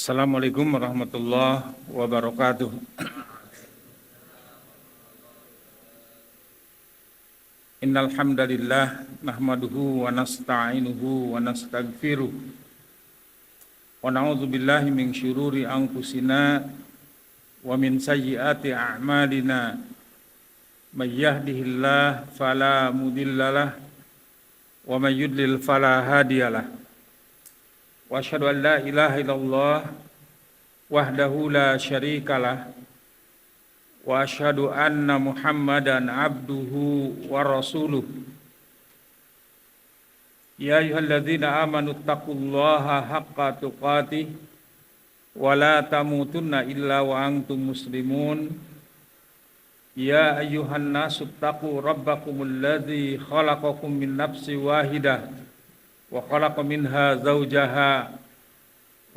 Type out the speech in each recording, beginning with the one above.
Assalamualaikum warahmatullahi wabarakatuh. Innal hamdalillah nahmaduhu wa nasta'inuhu wa nastaghfiruh wa na'udzu billahi min syururi anfusina wa min sayyiati a'malina. May yahdihillahu fala mudhillalah wa may yudlil fala hadiyalah. Wa asyhadu an la ilaha illallah wahdahu la syarikalah wa asyhadu anna Muhammadan abduhu wa rasuluh. Ya ayyuhalladzina amanu taqullaha haqqa tuqatih wa la tamutunna illa wa antum muslimun. Ya ayyuhan nasu taqu rabbakumul ladzi khalaqakum min nafsin wahidah wa khalaqa minha zawjaha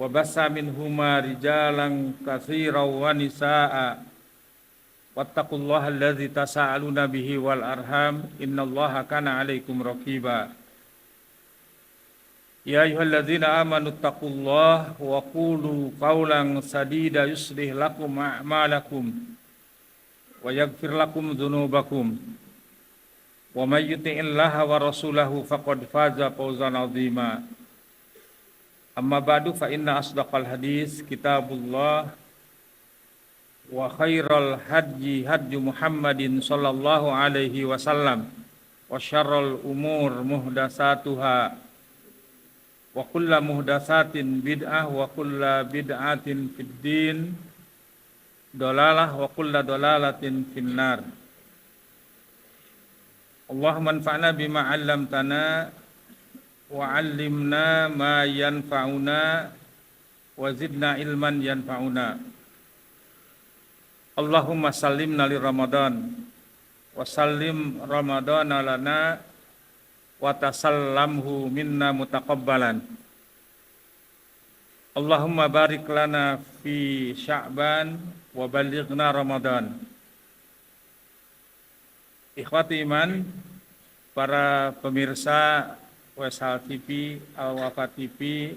wa bassa minhuma rijalan katsiran wa nisaa wattaqullaha allazi tasaaluna bihi wal arham innallaha kana 'alaikum raqiba. Ya ayyuhalladzina amanu taqullaha wa qulu qawlan sadida yuslih lakum a'malakum wa yaghfir lakum dzunubakum wa may yuti'illaha wa rasulahu faqad faza fawzan 'azima. Amma ba'du fa inna asdaqal hadis kitabullah wa khairal hadyi hadyu Muhammadin sallallahu alaihi wasallam wa syarrul umur muhdatsatuha wa kullu muhdatsatin bid'ah wa kullu bid'atin fid din dalalah wa kullu dalalatin finnar. Allahumma anfa'na bima 'allamtana wa 'allimna ma yanfa'una wa zidna ilman yanfa'una. Allahumma sallimna li Ramadan wa sallim Ramadana lana wa tasallamhu minna mutaqabbalan. Allahumma barik lana fi Sya'ban wa ballighna Ramadan. Ikhwati iman, para pemirsa Weshal TV, Al-Wafa TV,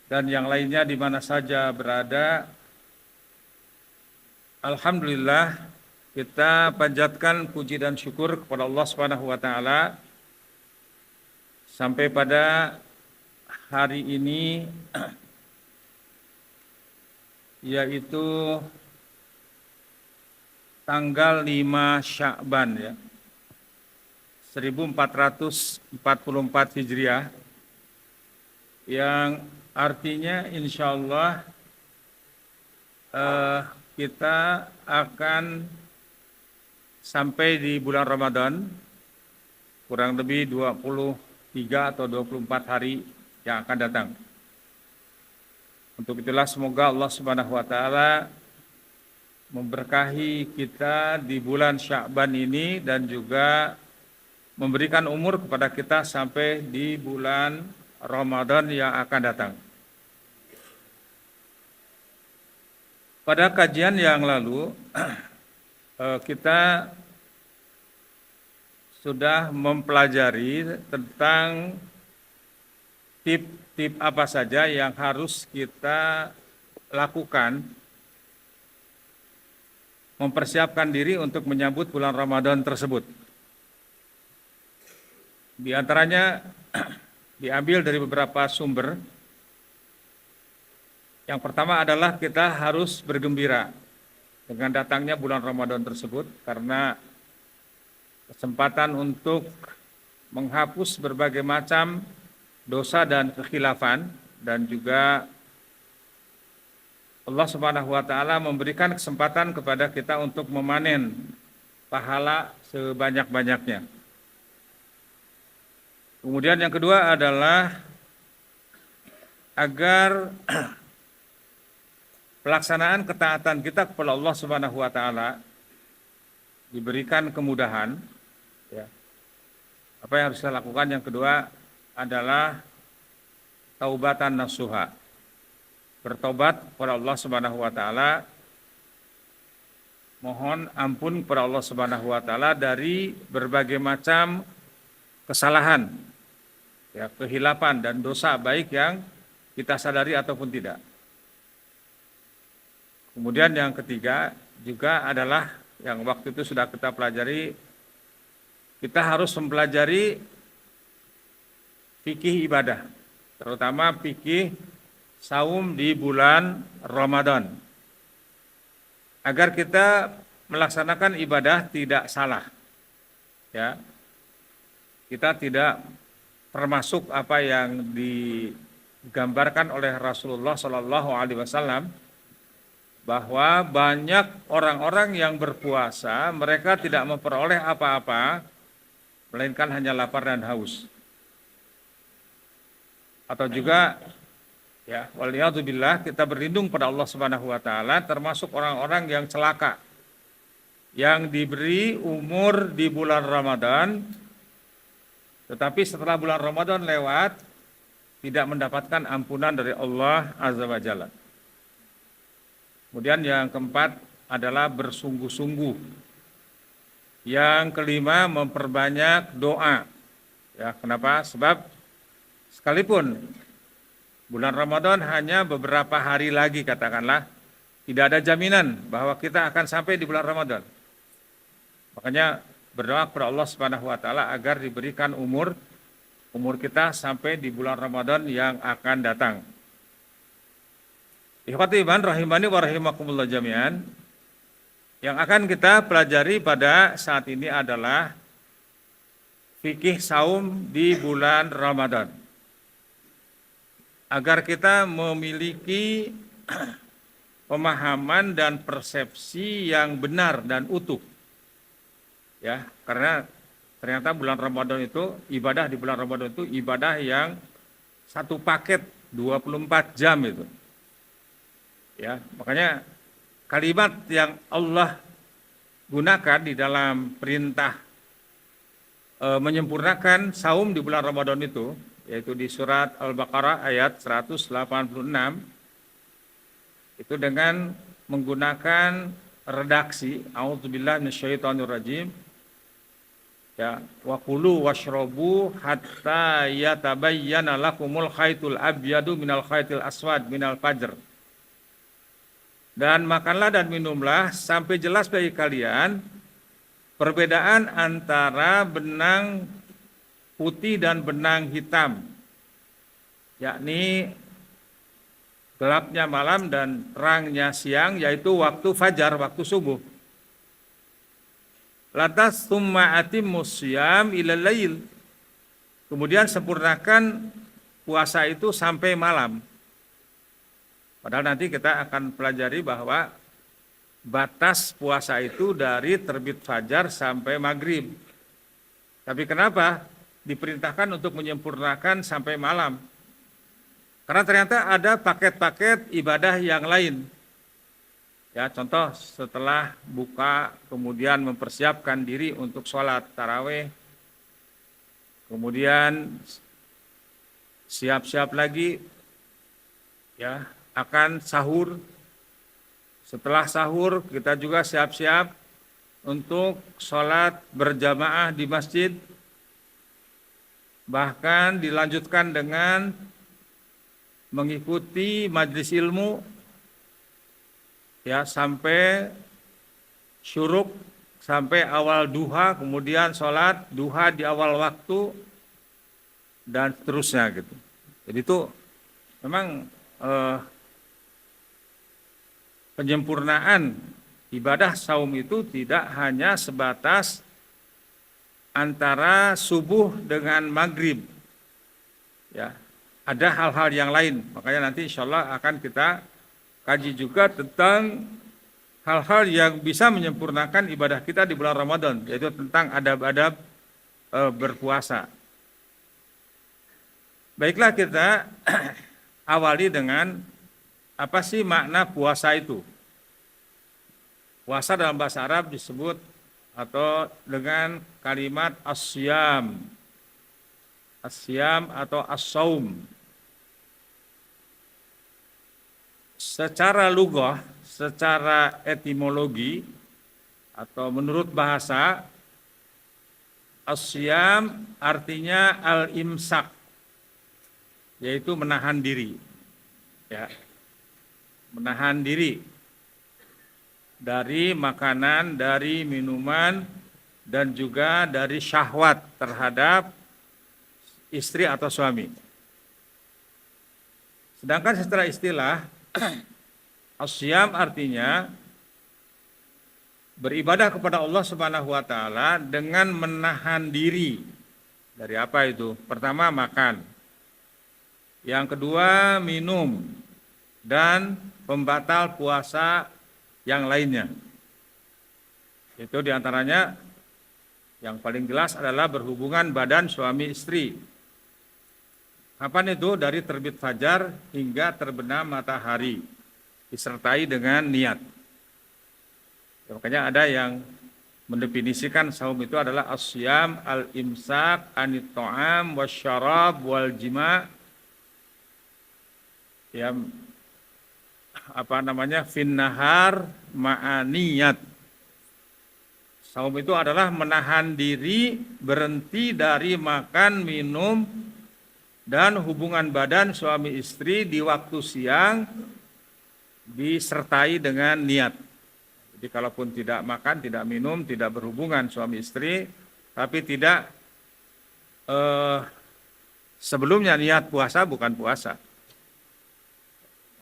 dan yang lainnya di mana saja berada, alhamdulillah kita panjatkan puji dan syukur kepada Allah Subhanahu wa taala sampai pada hari ini yaitu tanggal 5 Sya'ban ya, 1444 Hijriah, yang artinya insya Allah kita akan sampai di bulan Ramadan kurang lebih 23 atau 24 hari yang akan datang. Untuk itulah semoga Allah Subhanahu wa taala memberkahi kita di bulan Sya'ban ini dan juga memberikan umur kepada kita sampai di bulan Ramadan yang akan datang. Pada kajian yang lalu kita sudah mempelajari tentang tip-tip apa saja yang harus kita lakukan mempersiapkan diri untuk menyambut bulan Ramadan tersebut. Di antaranya diambil dari beberapa sumber. Yang pertama adalah kita harus bergembira dengan datangnya bulan Ramadan tersebut, karena kesempatan untuk menghapus berbagai macam dosa dan kekhilafan, dan juga Allah Subhanahu wa taala memberikan kesempatan kepada kita untuk memanen pahala sebanyak-banyaknya. Kemudian yang kedua adalah agar pelaksanaan ketaatan kita kepada Allah Subhanahu wa taala diberikan kemudahan ya. Apa yang harus kita lakukan? Yang kedua adalah taubatan nasuha. Bertobat kepada Allah Subhanahu wa taala, mohon ampun kepada Allah Subhanahu wa taala dari berbagai macam kesalahan, ya, kehilapan dan dosa baik yang kita sadari ataupun tidak. Kemudian yang ketiga juga adalah yang waktu itu sudah kita pelajari, kita harus mempelajari fikih ibadah, terutama fikih saum di bulan Ramadan, agar kita melaksanakan ibadah tidak salah. Ya, kita tidak termasuk apa yang digambarkan oleh Rasulullah Shallallahu Alaihi Wasallam, bahwa banyak orang-orang yang berpuasa mereka tidak memperoleh apa-apa melainkan hanya lapar dan haus. Atau juga ya, waliyadzubillah, kita berlindung pada Allah Subhanahu wa taala termasuk orang-orang yang celaka, yang diberi umur di bulan Ramadan tetapi setelah bulan Ramadan lewat tidak mendapatkan ampunan dari Allah Azza wa Jalla. Kemudian yang keempat adalah bersungguh-sungguh. Yang kelima memperbanyak doa. Ya, kenapa? Sebab sekalipun bulan Ramadan hanya beberapa hari lagi katakanlah, tidak ada jaminan bahwa kita akan sampai di bulan Ramadan. Makanya berdoa kepada Allah Subhanahu wa taala agar diberikan umur kita sampai di bulan Ramadan yang akan datang. Ikhwati iman rahimani wa rahimakumullah jami'an. Yang akan kita pelajari pada saat ini adalah fikih saum di bulan Ramadan. Agar kita memiliki pemahaman dan persepsi yang benar dan utuh. Ya, karena ternyata bulan Ramadan itu, ibadah di bulan Ramadan itu ibadah yang satu paket 24 jam itu. Ya, makanya kalimat yang Allah gunakan di dalam perintah menyempurnakan saum di bulan Ramadan itu, yaitu di surat Al-Baqarah ayat 186, itu dengan menggunakan redaksi a'udzubillahi minasyaitonirrajim, ya, wa kulu washrabu hatta yatabayyana lakumul khaitul abyadu minal khaitil aswad minal fajr. Dan makanlah dan minumlah sampai jelas bagi kalian perbedaan antara benang putih dan benang hitam, yakni gelapnya malam dan terangnya siang, yaitu waktu fajar, waktu subuh. Lantas summa atimmus syiyam ilal lail. Kemudian sempurnakan puasa itu sampai malam. Padahal nanti kita akan pelajari bahwa batas puasa itu dari terbit fajar sampai maghrib. Tapi kenapa diperintahkan untuk menyempurnakan sampai malam? Karena ternyata ada paket-paket ibadah yang lain. Ya, contoh setelah buka kemudian mempersiapkan diri untuk sholat tarawih, kemudian siap-siap lagi ya akan sahur. Setelah sahur kita juga siap-siap untuk sholat berjamaah di masjid, bahkan dilanjutkan dengan mengikuti majelis ilmu ya sampai syuruk, sampai awal duha, kemudian sholat duha di awal waktu dan seterusnya gitu. Jadi itu memang penyempurnaan ibadah saum itu tidak hanya sebatas antara subuh dengan maghrib. Ya, ada hal-hal yang lain. Makanya nanti insya Allah akan kita kaji juga tentang hal-hal yang bisa menyempurnakan ibadah kita di bulan Ramadan, yaitu tentang adab-adab berpuasa. Baiklah, kita awali dengan apa sih makna puasa itu? Puasa dalam bahasa Arab disebut atau dengan kalimat as-syam. As-syam atau as-saum. Secara lughah, secara etimologi atau menurut bahasa, as-syam artinya al-imsak, yaitu menahan diri. Ya. Menahan diri. dari makanan, dari minuman, dan juga dari syahwat terhadap istri atau suami. Sedangkan secara istilah, asyam artinya beribadah kepada Allah Subhanahu wa taala dengan menahan diri dari apa itu? Pertama, makan. Yang kedua, minum dan pembatal puasa yang lainnya. Itu diantaranya yang paling jelas adalah berhubungan badan suami istri. Kapan itu? Dari terbit fajar hingga terbenam matahari, disertai dengan niat. Ya, makanya ada yang mendefinisikan saum itu adalah asyam al-imsak anit ta'am wasyarab wal jima', ya, finnahar ma'aniyat. Saum itu adalah menahan diri, berhenti dari makan, minum, dan hubungan badan suami istri di waktu siang disertai dengan niat. Jadi kalaupun tidak makan, tidak minum, tidak berhubungan suami istri, tapi tidak sebelumnya niat puasa, bukan puasa.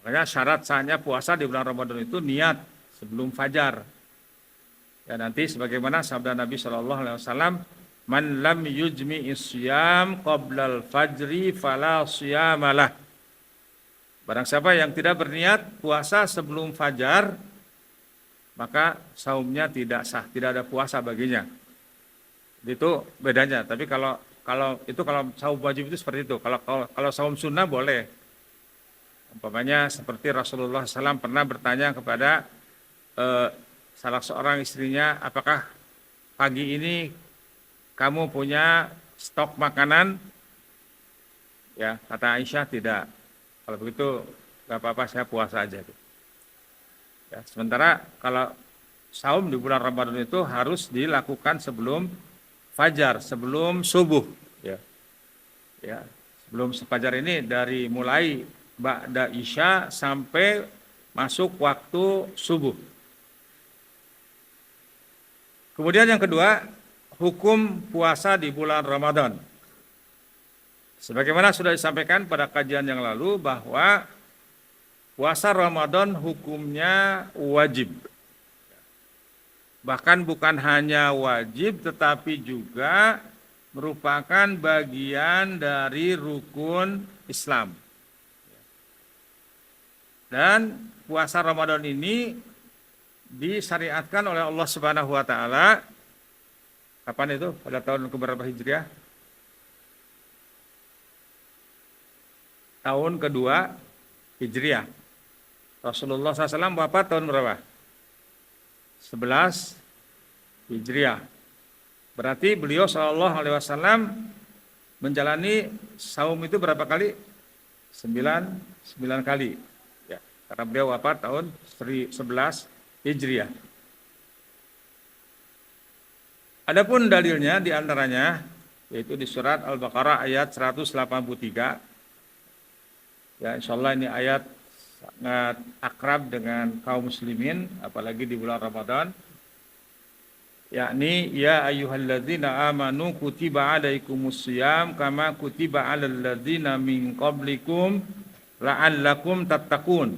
Makanya syarat sahnya puasa di bulan Ramadan itu niat sebelum fajar. Ya, nanti sebagaimana sabda Nabi SAW, man lam yujmi isyam qoblal fajri fala siyamalah. Barang siapa yang tidak berniat puasa sebelum fajar, maka saumnya tidak sah, tidak ada puasa baginya. Itu bedanya. Tapi kalau saum wajib itu seperti itu. Kalau saum sunnah boleh. Umpamanya seperti Rasulullah SAW pernah bertanya kepada salah seorang istrinya, apakah pagi ini kamu punya stok makanan? Ya, kata Aisyah tidak. Kalau begitu nggak apa-apa, saya puasa aja. Ya, sementara kalau saum di bulan Ramadan itu harus dilakukan sebelum fajar, sebelum subuh. Ya, sebelum fajar ini dari mulai ba'da isya sampai masuk waktu subuh. Kemudian yang kedua, hukum puasa di bulan Ramadan. Sebagaimana sudah disampaikan pada kajian yang lalu bahwa puasa Ramadan hukumnya wajib. Bahkan bukan hanya wajib tetapi juga merupakan bagian dari rukun Islam. Dan puasa Ramadan ini disyariatkan oleh Allah Subhanahu wa taala kapan itu? Pada tahun keberapa Hijriah? Tahun kedua Hijriah. Rasulullah SAW wafat tahun berapa? 11 Hijriah. Berarti beliau SAW menjalani saum itu berapa kali? 9 kali. Ya, karena beliau wafat tahun 11 Hijriah. Adapun dalilnya diantaranya yaitu di surat Al-Baqarah ayat 183. Ya, insyaallah ini ayat sangat akrab dengan kaum muslimin, apalagi di bulan Ramadan. Yakni ya ayyuhalladzina amanu kutiba alaikumusiyam kama kutiba alal ladzina min qablikum la'allakum tattaqun.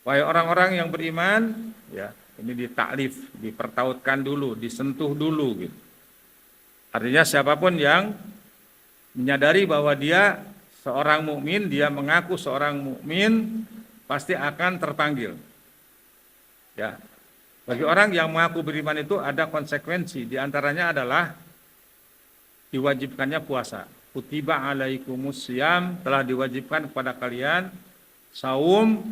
Wahai orang-orang yang beriman, ya, ini ditaklif, dipertautkan dulu, disentuh dulu gitu. Artinya siapapun yang menyadari bahwa dia seorang mukmin, dia mengaku seorang mukmin, pasti akan terpanggil. Ya. Bagi orang yang mengaku beriman itu ada konsekuensi, di antaranya adalah diwajibkannya puasa. Kutiba alaikumusiyam, telah diwajibkan kepada kalian saum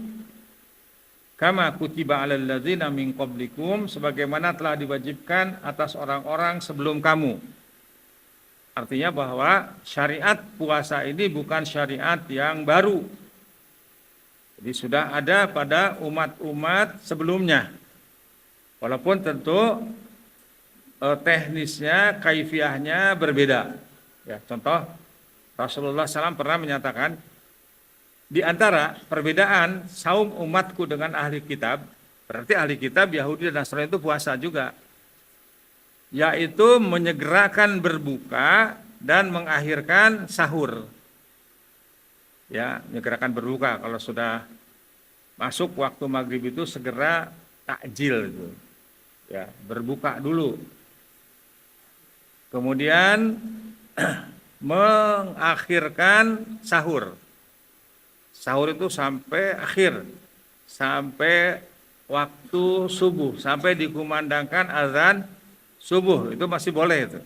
kama kutiba alal ladzina min qablikum, sebagaimana telah diwajibkan atas orang-orang sebelum kamu. Artinya bahwa syariat puasa ini bukan syariat yang baru. Jadi sudah ada pada umat-umat sebelumnya. Walaupun tentu teknisnya, kaifiahnya berbeda. Ya, contoh Rasulullah SAW pernah menyatakan di antara perbedaan saum umatku dengan ahli kitab Berarti ahli kitab Yahudi dan Nasrani itu puasa juga, yaitu menyegerakan berbuka dan mengakhirkan sahur. Ya, menyegerakan berbuka kalau sudah masuk waktu maghrib itu segera takjil itu. Ya, berbuka dulu. Kemudian mengakhirkan sahur. Sahur itu sampai akhir, sampai waktu subuh, sampai dikumandangkan azan subuh, itu masih boleh itu.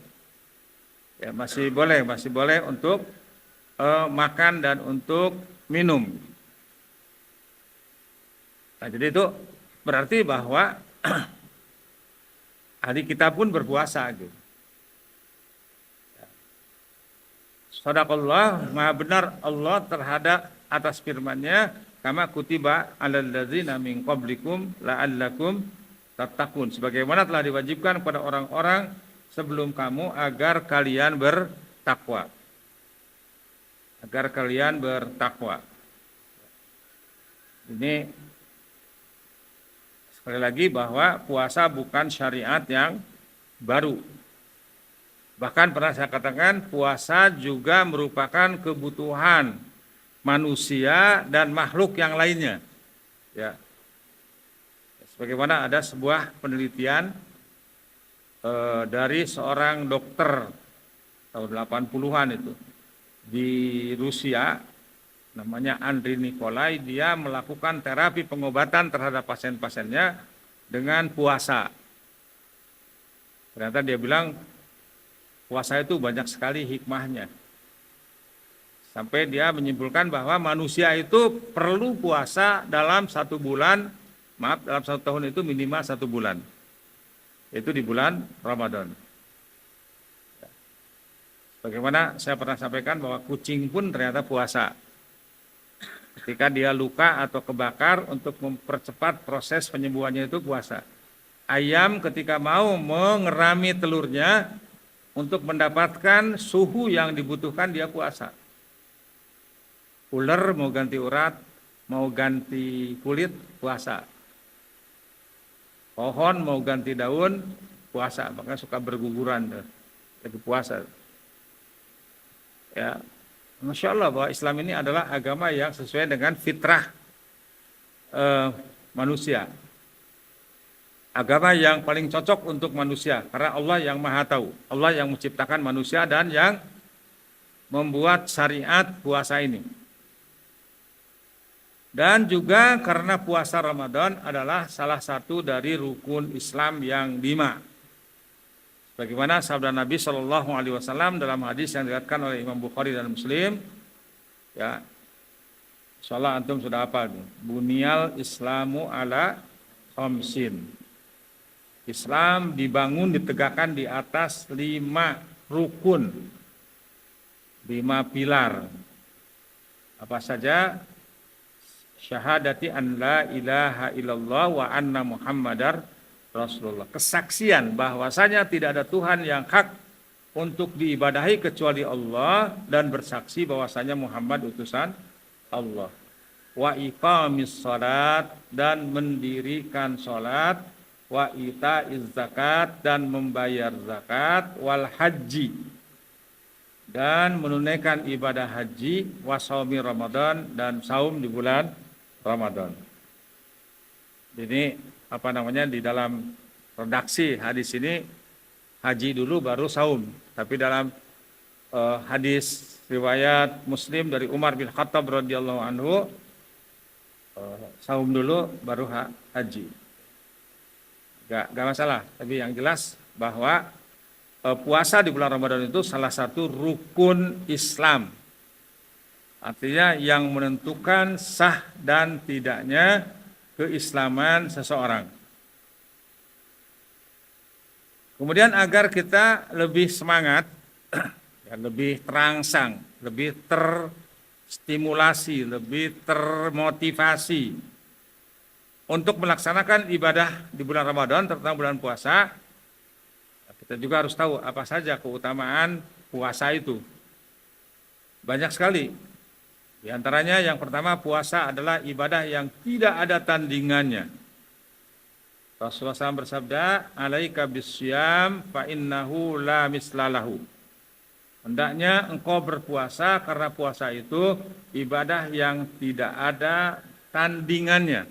Ya, masih boleh untuk makan dan untuk minum. Nah, jadi itu berarti bahwa ahli kitab pun berpuasa gitu. Shadaqallah, maha benar Allah terhadap atas firman-Nya, kama kutiba alal ladzina min qablikum la'allakum tattaqun, sebagaimana telah diwajibkan kepada orang-orang sebelum kamu agar kalian bertakwa. Agar kalian bertakwa. Ini sekali lagi bahwa puasa bukan syariat yang baru. Bahkan pernah saya katakan puasa juga merupakan kebutuhan manusia dan makhluk yang lainnya. Ya. Sebagaimana ada sebuah penelitian dari seorang dokter tahun 80-an itu di Rusia, namanya Andriy Nikolai, dia melakukan terapi pengobatan terhadap pasien-pasiennya dengan puasa. Ternyata dia bilang puasa itu banyak sekali hikmahnya. Sampai dia menyimpulkan bahwa manusia itu perlu puasa dalam dalam 1 tahun itu minimal 1 bulan. Itu di bulan Ramadan. Bagaimana saya pernah sampaikan bahwa kucing pun ternyata puasa. Ketika dia luka atau kebakar, untuk mempercepat proses penyembuhannya itu puasa. Ayam ketika mau mengerami telurnya, untuk mendapatkan suhu yang dibutuhkan dia puasa. Ular mau ganti urat, mau ganti kulit, puasa. Pohon mau ganti daun, puasa. Makanya suka berguguran, lagi puasa. Ya, Masya Allah bahwa Islam ini adalah agama yang sesuai dengan fitrah manusia. Agama yang paling cocok untuk manusia, karena Allah yang maha tahu. Allah yang menciptakan manusia dan yang membuat syariat puasa ini. Dan juga karena puasa Ramadan adalah salah satu dari rukun Islam yang 5. Bagaimana sabda Nabi SAW dalam hadis yang diriwayatkan oleh Imam Bukhari dan Muslim, ya, insyaallah antum sudah hafal. Bunyal Islamu ala khamsin. Islam dibangun, ditegakkan di atas 5 rukun, 5 pilar. Apa saja? Syahadati an la ilaha illallah wa anna muhammadar rasulullah. Kesaksian bahwasanya tidak ada Tuhan yang hak untuk diibadahi kecuali Allah, dan bersaksi bahwasanya Muhammad utusan Allah. Wa iqamis salat, dan mendirikan salat, wa ita'iz zakat, dan membayar zakat, wal haji, dan menunaikan ibadah haji, wa shaumi Ramadan, dan saum di bulan Ramadan. Ini di dalam redaksi hadis ini haji dulu baru saum, tapi dalam hadis riwayat Muslim dari Umar bin Khattab radhiyallahu anhu, saum dulu baru haji. Gak masalah, tapi yang jelas bahwa puasa di bulan Ramadan itu salah satu rukun Islam. Artinya yang menentukan sah dan tidaknya keislaman seseorang. Kemudian agar kita lebih semangat, ya, lebih terangsang, lebih terstimulasi, lebih termotivasi untuk melaksanakan ibadah di bulan Ramadan, terutama bulan puasa, kita juga harus tahu apa saja keutamaan puasa itu. Banyak sekali. Di antaranya yang pertama, puasa adalah ibadah yang tidak ada tandingannya. Rasulullah SAW bersabda, alaika bisyam fa innahu la mislalahu. Hendaknya engkau berpuasa karena puasa itu ibadah yang tidak ada tandingannya.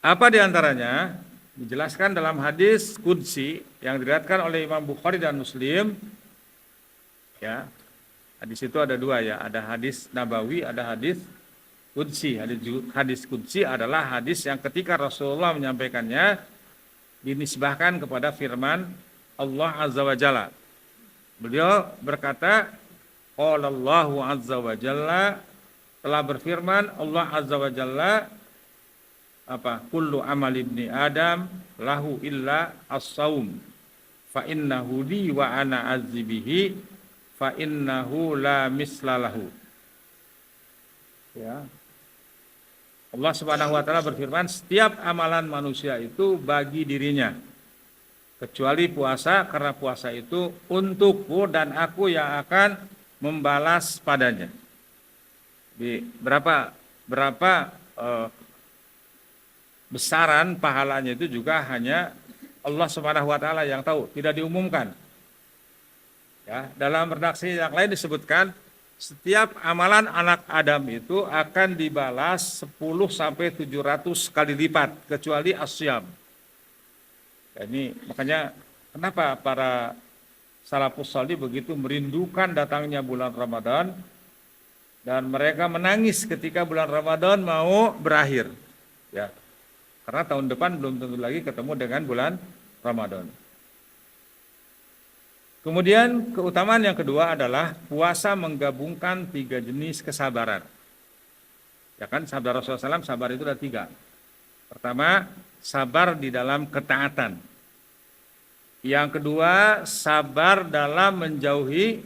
Apa diantaranya? Dijelaskan dalam hadis qudsi yang diriwayatkan oleh Imam Bukhari dan Muslim. Ya, hadis itu ada dua ya, ada hadis nabawi, ada hadis qudsi. Hadis qudsi adalah hadis yang ketika Rasulullah menyampaikannya dinisbahkan kepada firman Allah Azza wa Jalla. Beliau berkata, qala Allahu Azza wa Jalla, telah berfirman Allah Azza wa Jalla, kullu amal ibni Adam lahu illa as-saum fa innahu li wa ana azibihi fa innahu la mislalahu. Ya. Allah Subhanahu wa taala berfirman, setiap amalan manusia itu bagi dirinya kecuali puasa, karena puasa itu untukku dan aku yang akan membalas padanya. Di berapa besaran pahalanya itu juga hanya Allah Subhanahu wa taala yang tahu, tidak diumumkan. Ya, dalam redaksi yang lain disebutkan setiap amalan anak Adam itu akan dibalas 10 sampai 700 kali lipat kecuali asyam. Ya, ini makanya kenapa para salafus salih begitu merindukan datangnya bulan Ramadan dan mereka menangis ketika bulan Ramadan mau berakhir. Ya. Karena tahun depan belum tentu lagi ketemu dengan bulan Ramadan. Kemudian keutamaan yang kedua adalah puasa menggabungkan 3 jenis kesabaran. Ya kan, sabda Rasulullah SAW, sabar itu ada 3. Pertama, sabar di dalam ketaatan. Yang kedua, sabar dalam menjauhi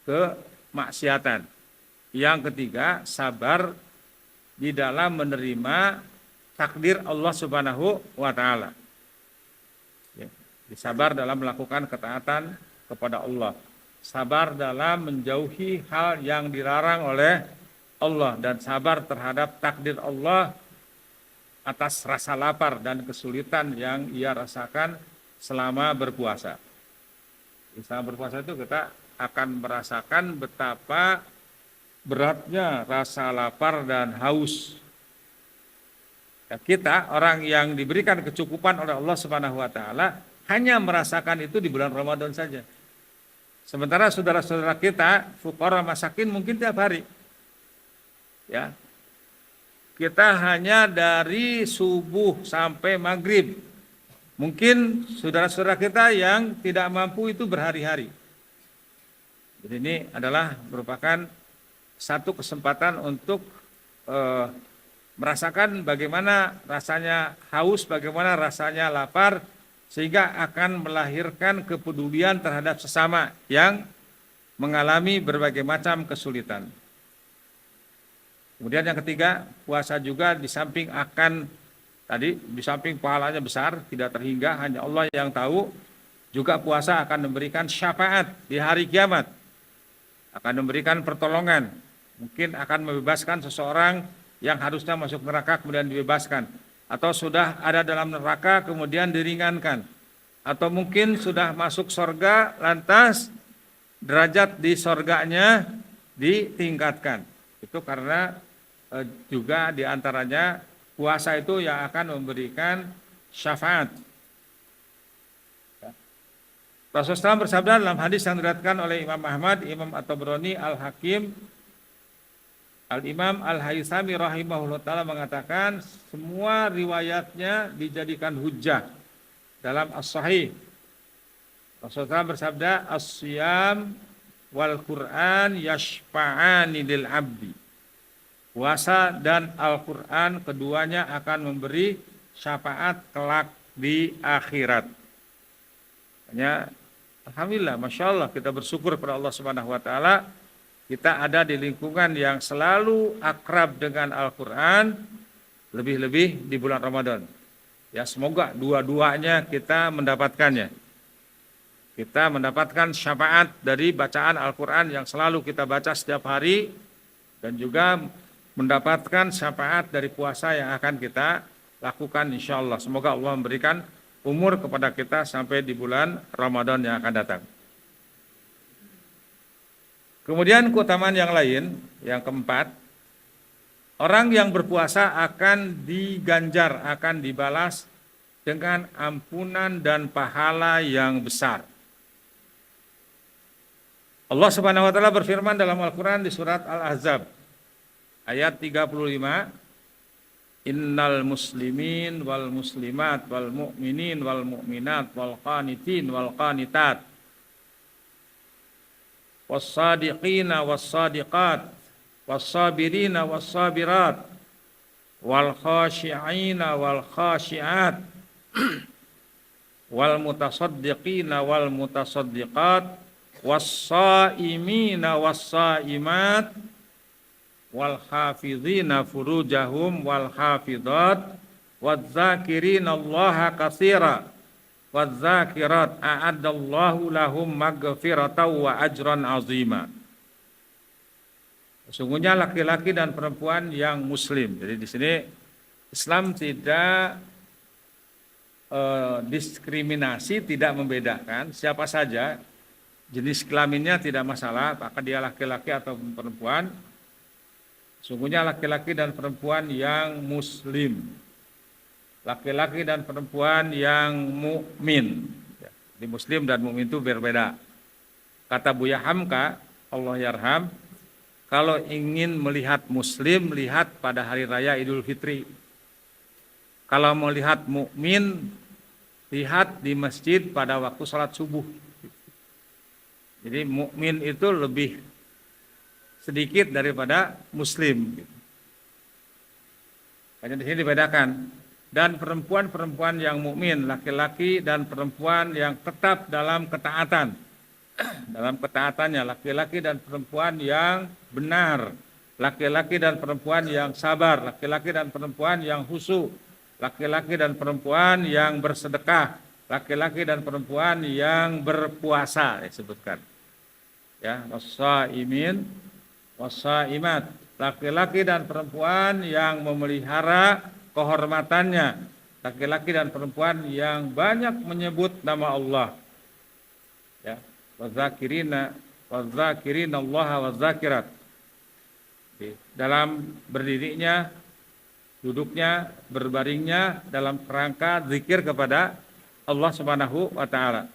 kemaksiatan. Yang ketiga, sabar di dalam menerima takdir Allah Subhanahu wa taala. Ya, sabar dalam melakukan ketaatan kepada Allah. Sabar dalam menjauhi hal yang dilarang oleh Allah dan sabar terhadap takdir Allah atas rasa lapar dan kesulitan yang ia rasakan selama berpuasa. Selama berpuasa itu kita akan merasakan betapa beratnya rasa lapar dan haus. Ya, kita orang yang diberikan kecukupan oleh Allah Subhanahu wa taala hanya merasakan itu di bulan Ramadan saja. Sementara saudara-saudara kita fuqara masakin mungkin tiap hari. Ya. Kita hanya dari subuh sampai maghrib. Mungkin saudara-saudara kita yang tidak mampu itu berhari-hari. Jadi ini adalah merupakan satu kesempatan untuk merasakan bagaimana rasanya haus, bagaimana rasanya lapar, sehingga akan melahirkan kepedulian terhadap sesama yang mengalami berbagai macam kesulitan. Kemudian yang ketiga, puasa juga di samping pahalanya besar, tidak terhingga, hanya Allah yang tahu, juga puasa akan memberikan syafaat di hari kiamat, akan memberikan pertolongan, mungkin akan membebaskan seseorang yang harusnya masuk neraka kemudian dibebaskan, atau sudah ada dalam neraka kemudian diringankan, atau mungkin sudah masuk surga lantas derajat di surganya ditingkatkan. Itu karena juga diantaranya puasa itu yang akan memberikan syafaat. Rasulullah SAW bersabda dalam hadis yang diriwayatkan oleh Imam Ahmad, Imam At-Tabrani, Al-Hakim, Al-Imam Al-Haythami rahimahullah ta'ala mengatakan semua riwayatnya dijadikan hujjah dalam As-Sahih. Rasulullah bersabda, as-siyam wal Qur'an yashfa'ani lil abdi. Puasa dan Al-Quran keduanya akan memberi syafaat kelak di akhirat. Hanya alhamdulillah, masya Allah, kita bersyukur pada Allah Subhanahu wa taala. Kita ada di lingkungan yang selalu akrab dengan Al-Quran, lebih-lebih di bulan Ramadan. Ya, semoga dua-duanya kita mendapatkannya. Kita mendapatkan syafaat dari bacaan Al-Quran yang selalu kita baca setiap hari, dan juga mendapatkan syafaat dari puasa yang akan kita lakukan insya Allah. Semoga Allah memberikan umur kepada kita sampai di bulan Ramadan yang akan datang. Kemudian keutamaan yang lain, yang keempat, orang yang berpuasa akan diganjar, akan dibalas dengan ampunan dan pahala yang besar. Allah Subhanahu wa taala berfirman dalam Al-Qur'an di surat Al-Ahzab ayat 35, Innal muslimin wal muslimat wal mu'minin wal mu'minat wal qanitin wal qanitat was sadiqina was sadiqat was sabirina was sabirat wal khashi'ina wal khashi'at wal mutasaddiqina wal mutasaddiqat was-saimina was-saimat wal hafizina furujahum wal hafizat wadz-zakirina Allaha katsira wadz-zakirat a'addallahu lahum maghfiratan wa ajran azima. Sesungguhnya laki-laki dan perempuan yang muslim. Jadi di sini Islam tidak diskriminasi, tidak membedakan siapa saja. Jenis kelaminnya tidak masalah, apakah dia laki-laki atau perempuan. Sungguhnya laki-laki dan perempuan yang muslim, laki-laki dan perempuan yang mukmin. Di muslim dan mukmin itu berbeda. Kata Buya Hamka, Allah yarham, kalau ingin melihat muslim, lihat pada hari raya Idul Fitri. Kalau melihat mukmin, lihat di masjid pada waktu salat subuh. Jadi mukmin itu lebih sedikit daripada muslim. Hanya di sini dibedakan. Dan perempuan-perempuan yang mukmin, laki-laki dan perempuan yang tetap dalam ketaatan. Dalam ketaatannya, laki-laki dan perempuan yang benar, laki-laki dan perempuan yang sabar, laki-laki dan perempuan yang khusyuk, laki-laki dan perempuan yang bersedekah, laki-laki dan perempuan yang berpuasa disebutkan. Ya, was-saimin was-saimat, laki-laki dan perempuan yang memelihara kehormatannya, laki-laki dan perempuan yang banyak menyebut nama Allah. Ya, wazakirina Allah wazakirat. Dalam berdirinya, duduknya, berbaringnya dalam kerangka zikir kepada Allah Subhanahu wa taala.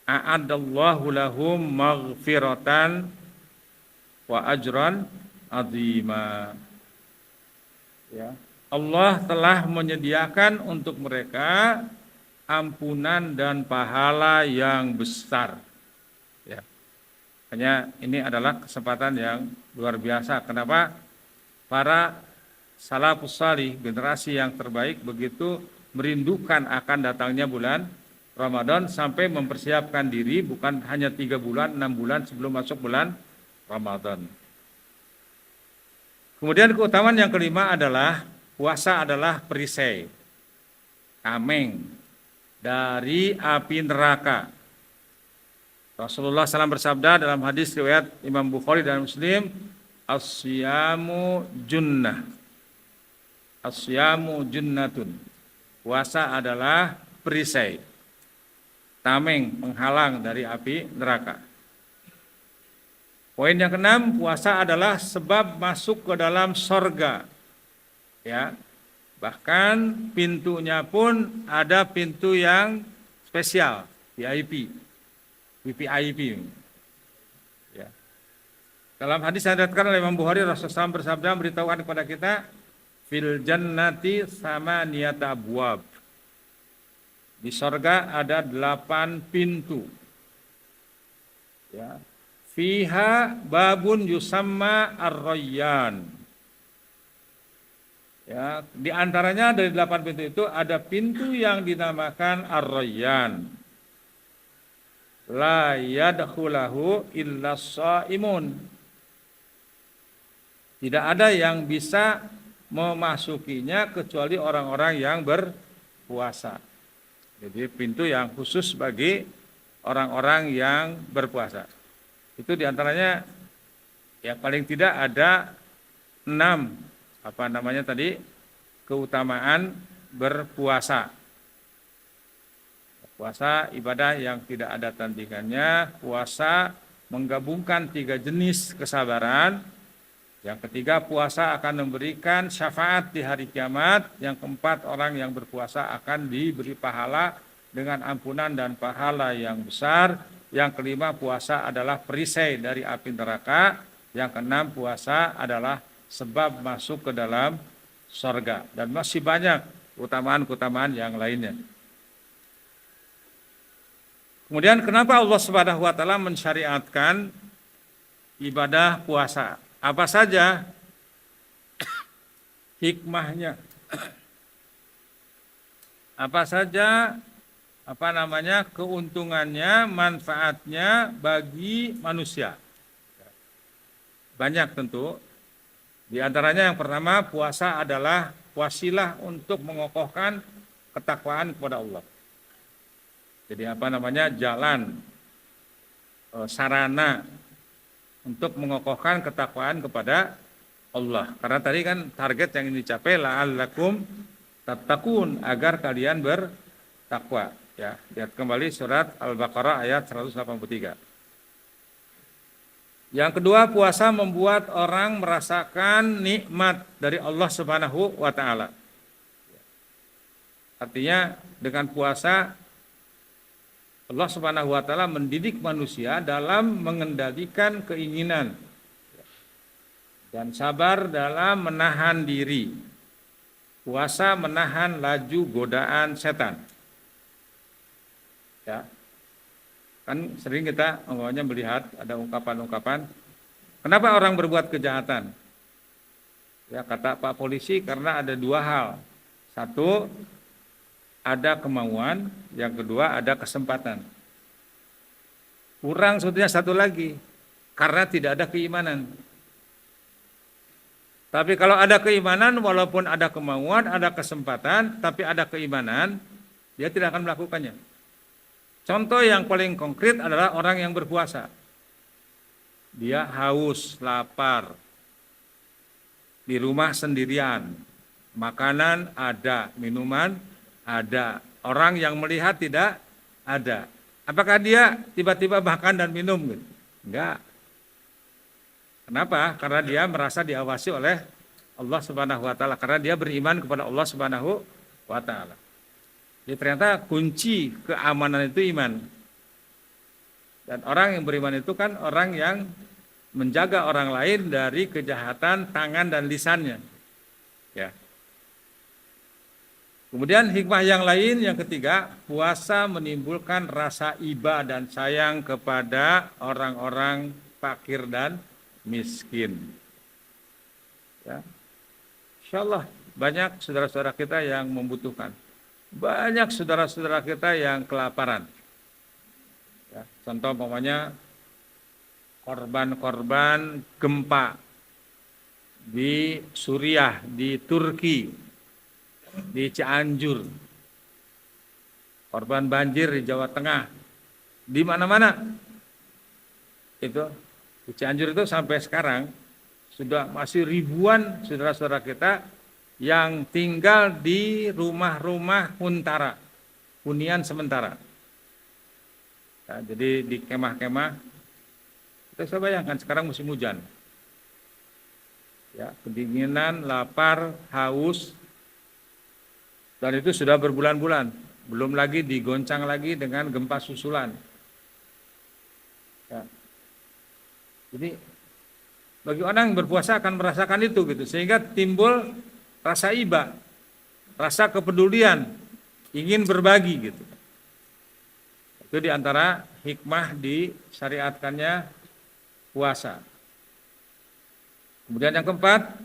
A'addallahu lahum maghfiratan wa ajran azima. Ya, Allah telah menyediakan untuk mereka ampunan dan pahala yang besar. Ya. Hanya ini adalah kesempatan yang luar biasa. Kenapa? Para salafus salih, generasi yang terbaik begitu merindukan akan datangnya bulan Ramadan sampai mempersiapkan diri bukan hanya 3 bulan, 6 bulan sebelum masuk bulan Ramadan. Kemudian keutamaan yang kelima adalah puasa adalah perisai, tameng dari api neraka. Rasulullah SAW bersabda dalam hadis riwayat Imam Bukhari dan Muslim, as-siyamu junnah, as-siyamu junnatun. Puasa adalah perisai, tameng, penghalang dari api neraka. Poin yang keenam, puasa adalah sebab masuk ke dalam sorga. Ya, bahkan pintunya pun ada pintu yang spesial, VIP, VVIP. Ya. Dalam hadis yang diriwayatkan oleh Imam Bukhari, Rasulullah SAW bersabda memberitahukan kepada kita, fil jannati samaniyata abwab. Di sorga ada 8 pintu. Ya. Fiha babun yusamma ar-rayyan. Ya, di antaranya dari 8 pintu itu ada pintu yang dinamakan ar-rayyan. La yadkhulahu illa shaimun. Tidak ada yang bisa memasukinya kecuali orang-orang yang berpuasa. Jadi pintu yang khusus bagi orang-orang yang berpuasa. Itu diantaranya ya paling tidak ada 6 apa namanya tadi keutamaan berpuasa. Puasa ibadah yang tidak ada tandingannya. Puasa menggabungkan 3 jenis kesabaran. Yang ketiga, puasa akan memberikan syafaat di hari kiamat. Yang keempat, orang yang berpuasa akan diberi pahala dengan ampunan dan pahala yang besar. Yang kelima, puasa adalah perisai dari api neraka. Yang keenam, puasa adalah sebab masuk ke dalam surga. Dan masih banyak keutamaan-keutamaan yang lainnya. Kemudian kenapa Allah Subhanahu wa taala mensyariatkan ibadah puasa? Apa saja hikmahnya? Apa saja keuntungannya, manfaatnya bagi manusia? Banyak tentu. Di antaranya yang pertama, puasa adalah wasilah untuk mengokohkan ketakwaan kepada Allah. Jadi jalan, sarana untuk mengokohkan ketakwaan kepada Allah. Karena tadi kan target yang ini dicapai la'allakum tattaqun, agar kalian bertakwa. Ya, lihat kembali surat Al-Baqarah ayat 183. Yang kedua, puasa membuat orang merasakan nikmat dari Allah Subhanahu wa taala. Artinya dengan puasa Allah Subhanahu wa taala mendidik manusia dalam mengendalikan keinginan dan sabar dalam menahan diri. Puasa menahan laju godaan setan. Ya. Kan sering kita melihat ada ungkapan-ungkapan, kenapa orang berbuat kejahatan? Ya, kata Pak Polisi, karena ada 2 hal. Satu, ada kemauan, yang kedua ada kesempatan. Kurang sebetulnya satu lagi, karena tidak ada keimanan. Tapi kalau ada keimanan, walaupun ada kemauan, ada kesempatan, tapi ada keimanan, dia tidak akan melakukannya. Contoh yang paling konkret adalah orang yang berpuasa. Dia haus, lapar, di rumah sendirian, makanan ada, minuman ada, orang yang melihat tidak ada. Apakah dia tiba-tiba makan dan minum? Enggak. Kenapa? Karena dia merasa diawasi oleh Allah Subhanahu wa taala, karena dia beriman kepada Allah Subhanahu wa taala. Jadi ternyata kunci keamanan itu iman. Dan orang yang beriman itu kan orang yang menjaga orang lain dari kejahatan tangan dan lisannya. Ya. Kemudian hikmah yang lain, yang ketiga, puasa menimbulkan rasa iba dan sayang kepada orang-orang fakir dan miskin. Ya. Insyaallah banyak saudara-saudara kita yang membutuhkan. Banyak saudara-saudara kita yang kelaparan. Ya, contoh umpamanya korban-korban gempa di Suriah, di Turki, di Cianjur, korban banjir di Jawa Tengah, di mana-mana. Itu di Cianjur itu sampai sekarang sudah masih ribuan saudara-saudara kita yang tinggal di rumah-rumah huntara, hunian sementara. Nah, jadi di kemah-kemah, kita bisa bayangkan sekarang musim hujan. Ya, kedinginan, lapar, haus, dan itu sudah berbulan-bulan. Belum lagi digoncang lagi dengan gempa susulan. Ya. Jadi bagi orang yang berpuasa akan merasakan itu gitu, sehingga timbul rasa iba, rasa kepedulian, ingin berbagi gitu. Itu diantara hikmah disyariatkannya puasa. Kemudian yang keempat,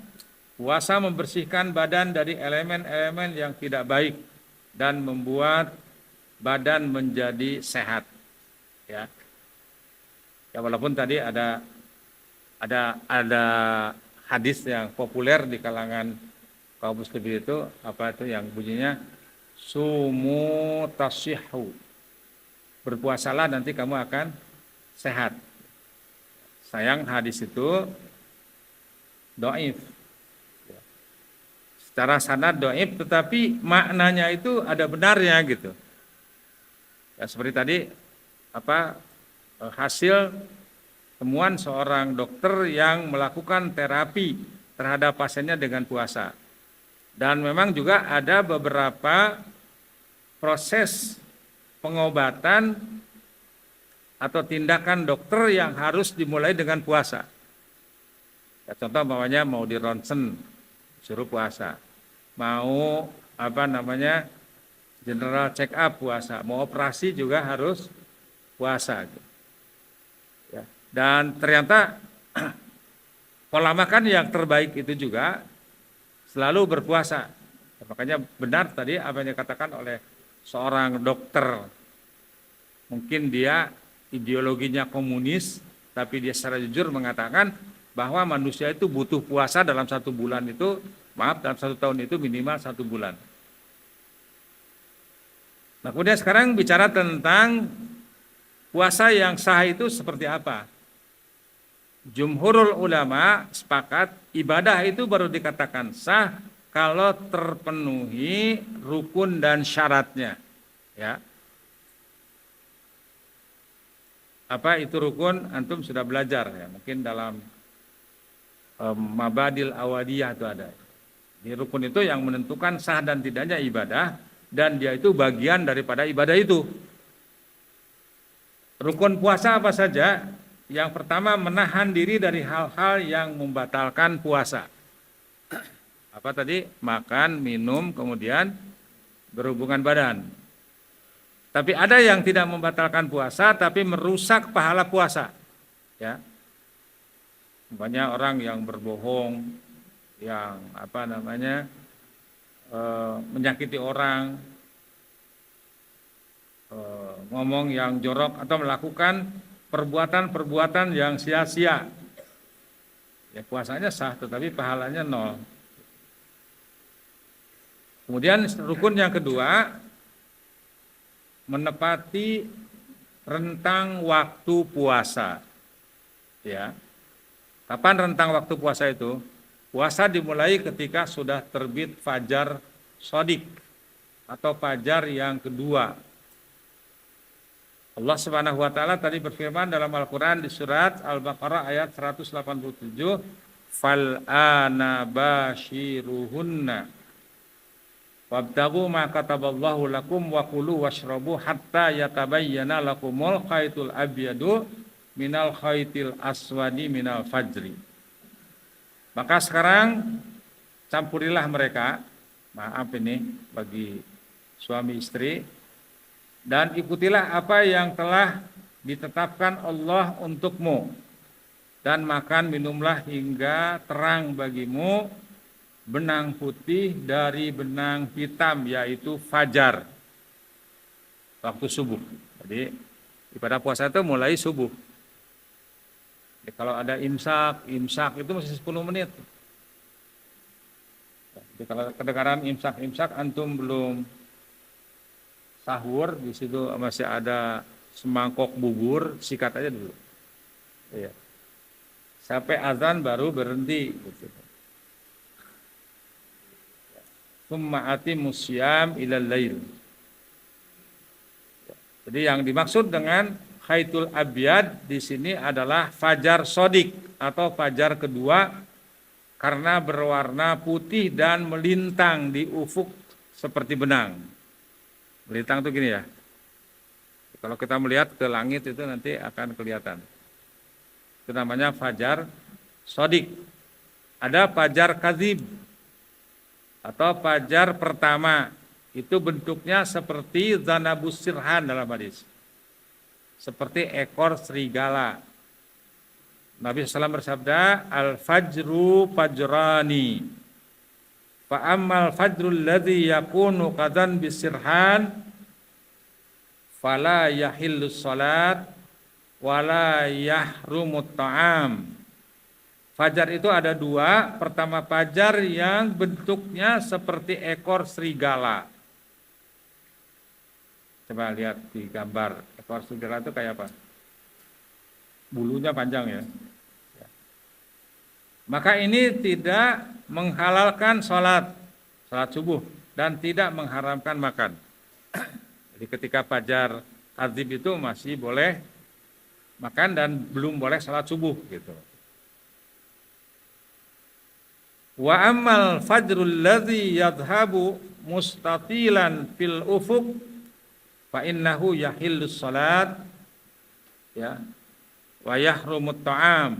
puasa membersihkan badan dari elemen-elemen yang tidak baik dan membuat badan menjadi sehat. Ya, ya walaupun tadi ada hadis yang populer di kalangan kaum muslimin itu, apa itu yang bunyinya sumu tasihhu, berpuasalah nanti kamu akan sehat. Sayang hadis itu dhaif. secara sanad dhaif, tetapi maknanya itu ada benarnya gitu. Ya, seperti tadi hasil temuan seorang dokter yang melakukan terapi terhadap pasiennya dengan puasa. Dan memang juga ada beberapa proses pengobatan atau tindakan dokter yang harus dimulai dengan puasa. Ya, contoh mau di ronsen suruh puasa. Mau general check up puasa, mau operasi juga harus puasa. Ya. Dan ternyata pola makan yang terbaik itu juga selalu berpuasa. Makanya benar tadi apa yang dikatakan oleh seorang dokter. Mungkin dia ideologinya komunis, tapi dia secara jujur mengatakan bahwa manusia itu butuh puasa dalam 1 bulan itu, dalam 1 tahun itu minimal 1 bulan. Nah, kemudian sekarang bicara tentang puasa yang sah itu seperti apa? Jumhurul ulama sepakat ibadah itu baru dikatakan sah kalau terpenuhi rukun dan syaratnya. Ya. Apa itu rukun? Antum sudah belajar ya, mungkin dalam Mabadil Awadiyah itu ada. Di rukun itu yang menentukan sah dan tidaknya ibadah, dan dia itu bagian daripada ibadah itu. Rukun puasa apa saja? Yang pertama, menahan diri dari hal-hal yang membatalkan puasa. Apa tadi? Makan, minum, kemudian berhubungan badan. Tapi ada yang tidak membatalkan puasa tapi merusak pahala puasa. Ya. Banyak orang yang berbohong, yang menyakiti orang, ngomong yang jorok atau melakukan perbuatan-perbuatan yang sia-sia. Ya, puasanya sah tetapi pahalanya 0. Kemudian rukun yang kedua, menepati rentang waktu puasa. Ya. Kapan rentang waktu puasa itu? Puasa dimulai ketika sudah terbit fajar shadiq atau fajar yang kedua. Allah Subhanahu wa taala tadi berfirman dalam Al-Qur'an di surat Al-Baqarah ayat 187, "Fal ana bashiruhunna wabtaghu ma kataballahu lakum wa kulu washrabu hatta yatabayyana lakumul khaytul abyadu minal khaytil aswadi minal fajri." Maka sekarang campurilah mereka, maaf ini bagi suami istri, dan ikutilah apa yang telah ditetapkan Allah untukmu, dan makan minumlah hingga terang bagimu benang putih dari benang hitam, yaitu fajar, waktu subuh. Jadi ibadah puasa itu mulai subuh. Jadi, kalau ada imsak itu masih 10 menit. Jadi kalau kedengaran imsak antum belum sahur, di situ masih ada semangkok bubur, sikat aja dulu. Iya. Sampai azan baru berhenti. Tsumma atimus syiyam ilal lail. Jadi yang dimaksud dengan khaytul abyad di sini adalah fajar shadiq atau fajar kedua, karena berwarna putih dan melintang di ufuk seperti benang. Melintang itu gini ya. Kalau kita melihat ke langit itu nanti akan kelihatan. Itu namanya fajar shadiq. Ada fajar kadzib atau fajar pertama. Itu bentuknya seperti zanabus sirhan dalam hadis. Seperti ekor serigala. Nabi SAW bersabda, al-fajru fajrani. Fa'ammal fajrul ladzi yakunu qadan bisirhan fala yahillus salat wala yahrumut ta'am. Fajar itu ada 2. Pertama, fajar yang bentuknya seperti ekor serigala. Coba lihat di gambar, ekor serigala itu kayak apa? Bulunya panjang ya. Maka ini tidak menghalalkan sholat. salat subuh dan tidak mengharamkan makan. Jadi ketika fajar kadzib itu masih boleh makan dan belum boleh salat subuh gitu. Wa ammal fajrul ladzi yadhhabu mustatilan fil ufuq fa innahu yahillus salat ya wa yahrumut ta'am.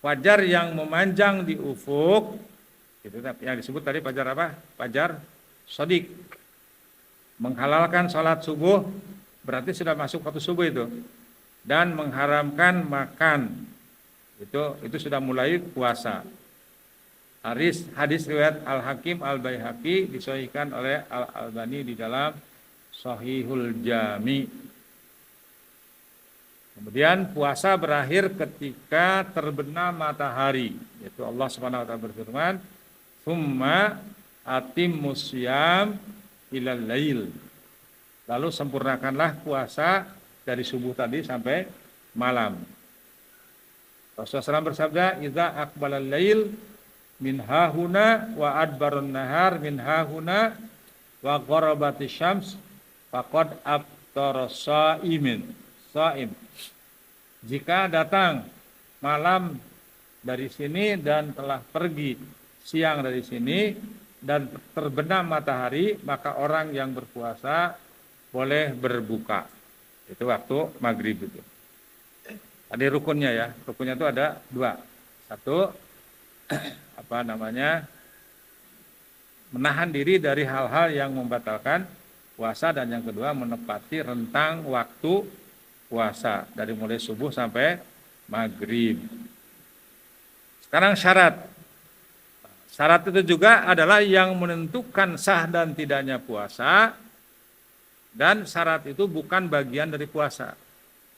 Fajar yang memanjang di ufuk itu yang disebut tadi fajar apa? Fajar shadiq. Menghalalkan salat subuh berarti sudah masuk waktu subuh itu dan mengharamkan makan. Itu sudah mulai puasa. Hadis riwayat Al-Hakim Al-Baihaqi disahihkan oleh Al-Albani di dalam Shahihul Jami. Kemudian puasa berakhir ketika terbenam matahari, yaitu Allah Subhanahu wa taala berfirman, "Tsumma atimmus syiyam ilal lail." Lalu sempurnakanlah puasa dari subuh tadi sampai malam. Rasulullah SAW bersabda, "Idza aqbalal lail min hahuna wa adbarun nahar min hahuna wa gharabatis syams faqad aftara shaim." Jika datang malam dari sini dan telah pergi siang dari sini dan terbenam matahari, maka orang yang berpuasa boleh berbuka. Itu waktu maghrib itu. Tadi rukunnya ya, rukunnya itu ada 2. Satu, menahan diri dari hal-hal yang membatalkan puasa, dan yang kedua menepati rentang waktu puasa dari mulai subuh sampai maghrib. Sekarang syarat. Syarat itu juga adalah yang menentukan sah dan tidaknya puasa, dan syarat itu bukan bagian dari puasa.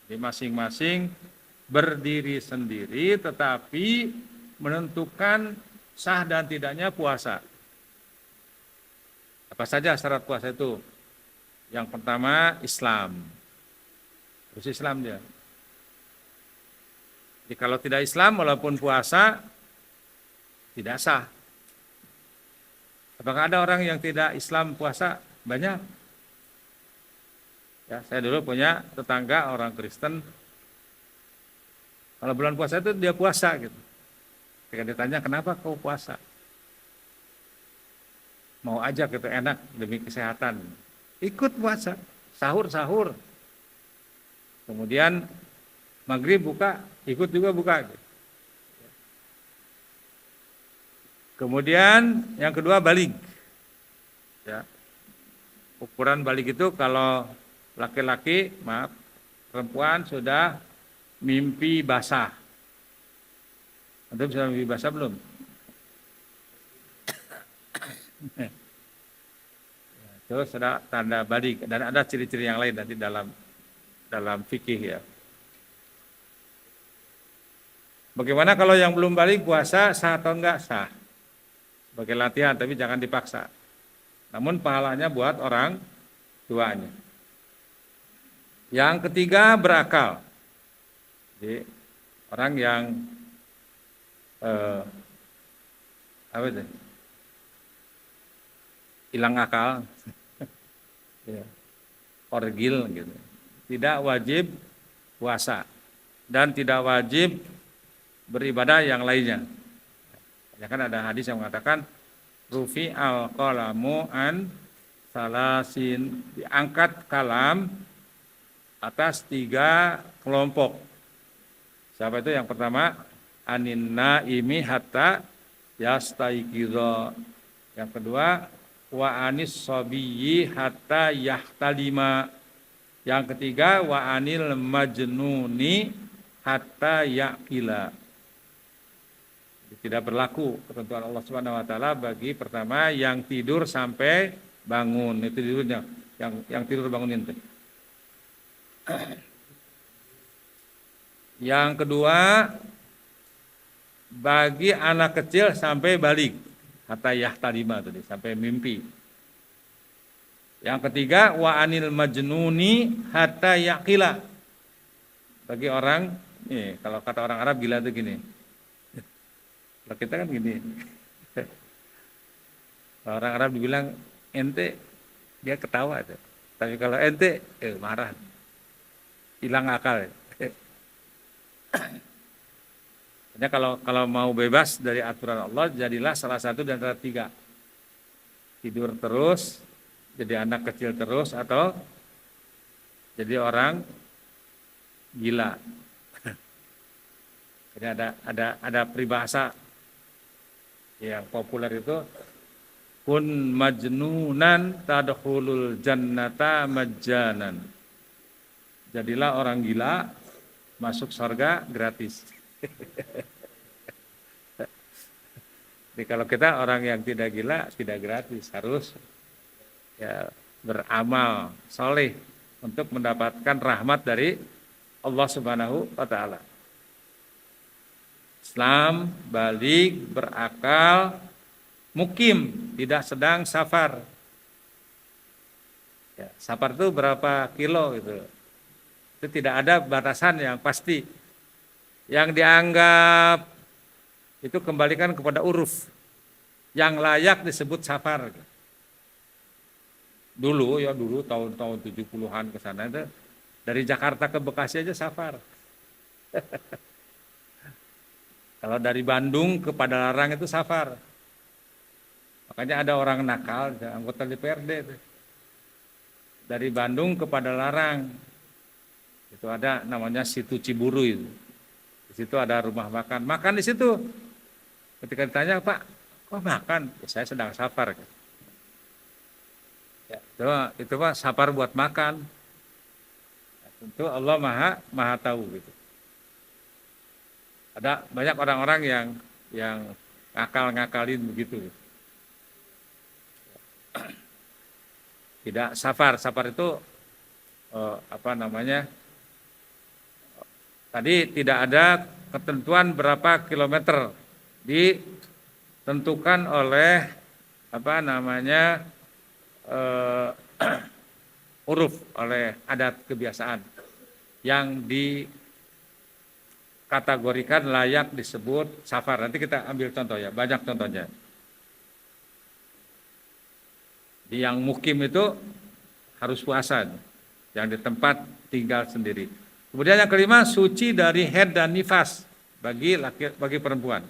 Jadi masing-masing berdiri sendiri tetapi menentukan sah dan tidaknya puasa. Apa saja syarat puasa itu? Yang pertama Islam. Terus Islam dia. Jadi kalau tidak Islam walaupun puasa tidak sah. Apakah ada orang yang tidak Islam puasa? Banyak. Ya, saya dulu punya tetangga orang Kristen. Kalau bulan puasa itu dia puasa gitu. Ketika ditanya kenapa kau puasa? Mau aja gitu, enak demi kesehatan. Ikut puasa, sahur. Kemudian maghrib buka, ikut juga buka. Kemudian yang kedua balik. Ya. Ukuran balik itu kalau laki-laki, perempuan sudah mimpi basah. Anda sudah mimpi basah belum? Itu sudah tanda balik, dan ada ciri-ciri yang lain nanti dalam fikih ya. Bagaimana kalau yang belum balik puasa sah atau enggak? Sah. Sebagai latihan, tapi jangan dipaksa. Namun pahalanya buat orang tuanya. Yang ketiga berakal. Jadi orang yang hilang akal, ya, orgil gitu. Tidak wajib puasa dan tidak wajib beribadah yang lainnya. Ya kan ada hadis yang mengatakan rufi al-qalamu an salasin, diangkat kalam atas 3 kelompok. Siapa itu? Yang pertama anin naimi hatta yastaiqidha. Yang kedua wa anis sabiyyi hatta yahtalima. Yang ketiga wa anil majnuni hatta yaqila. Tidak berlaku ketentuan Allah Subhanahu wa taala bagi pertama yang tidur sampai bangun. Itu tidurnya yang tidur bangunin itu. Yang kedua bagi anak kecil sampai balik, hatta yahtalima tadi, sampai mimpi. Yang ketiga wa anil majnuni hatta yaqila. Bagi orang, kalau kata orang Arab gila itu gini. Kalau kita kan gini. Kalau orang Arab dibilang ente, dia ketawa tuh. Tapi kalau ente, marah, hilang akal. Hanya kalau mau bebas dari aturan Allah, jadilah salah satu dari antara tiga. Tidur terus, jadi anak kecil terus, atau jadi orang gila. Jadi ada peribahasa yang populer itu, kun majnunan tadkhulul jannata majjanan. Jadilah orang gila, masuk surga gratis. Jadi kalau kita orang yang tidak gila, tidak gratis, harus ya beramal soleh untuk mendapatkan rahmat dari Allah Subhanahu wa Ta'ala. Islam, balik, berakal, mukim, tidak sedang safar. Ya, safar itu berapa kilo gitu. Itu tidak ada batasan yang pasti. Yang dianggap itu kembalikan kepada uruf. Yang layak disebut safar. Dulu tahun-tahun 70-an ke sana itu dari Jakarta ke Bekasi aja safar. Kalau dari Bandung ke Padalarang itu safar. Makanya ada orang nakal, anggota DPRD itu. Dari Bandung ke Padalarang. Itu ada namanya Situ Ciburu itu. Di situ ada rumah makan. Makan di situ. Ketika ditanya, Pak, kok makan? Ya, saya sedang safar. Ya, itu Pak, safar buat makan. Ya, tentu Allah maha tahu gitu. Ada banyak orang-orang yang ngakal-ngakalin begitu. Tidak safar. Safar itu tadi tidak ada ketentuan berapa kilometer, ditentukan oleh uruf, oleh adat kebiasaan yang dikategorikan layak disebut safar. Nanti kita ambil contoh ya, banyak contohnya. Di yang mukim itu harus puasa, yang di tempat tinggal sendiri. Kemudian yang kelima, suci dari haid dan nifas bagi perempuan.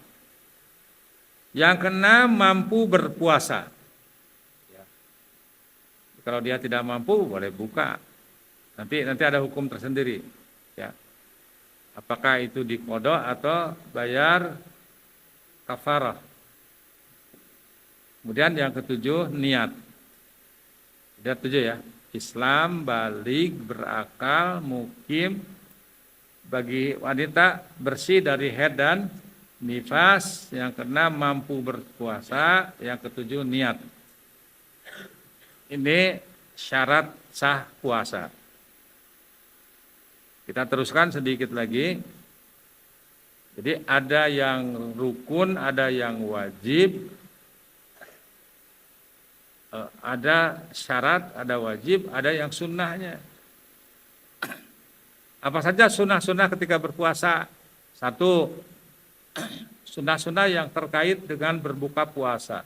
Yang keenam, mampu berpuasa. Ya. Kalau dia tidak mampu, boleh buka. Nanti ada hukum tersendiri. Ya. Apakah itu diqodho atau bayar kafarah. Kemudian yang ketujuh, niat. Ada 7 ya. Islam, balik, berakal, mukim, bagi wanita bersih dari haid dan nifas, yang keenam mampu berpuasa, yang ketujuh niat. Ini syarat sah puasa. Kita teruskan sedikit lagi. Jadi ada yang rukun, ada yang wajib, ada syarat, ada wajib, ada yang sunnahnya. Apa saja sunnah-sunnah ketika berpuasa? 1, sunnah-sunnah yang terkait dengan berbuka puasa.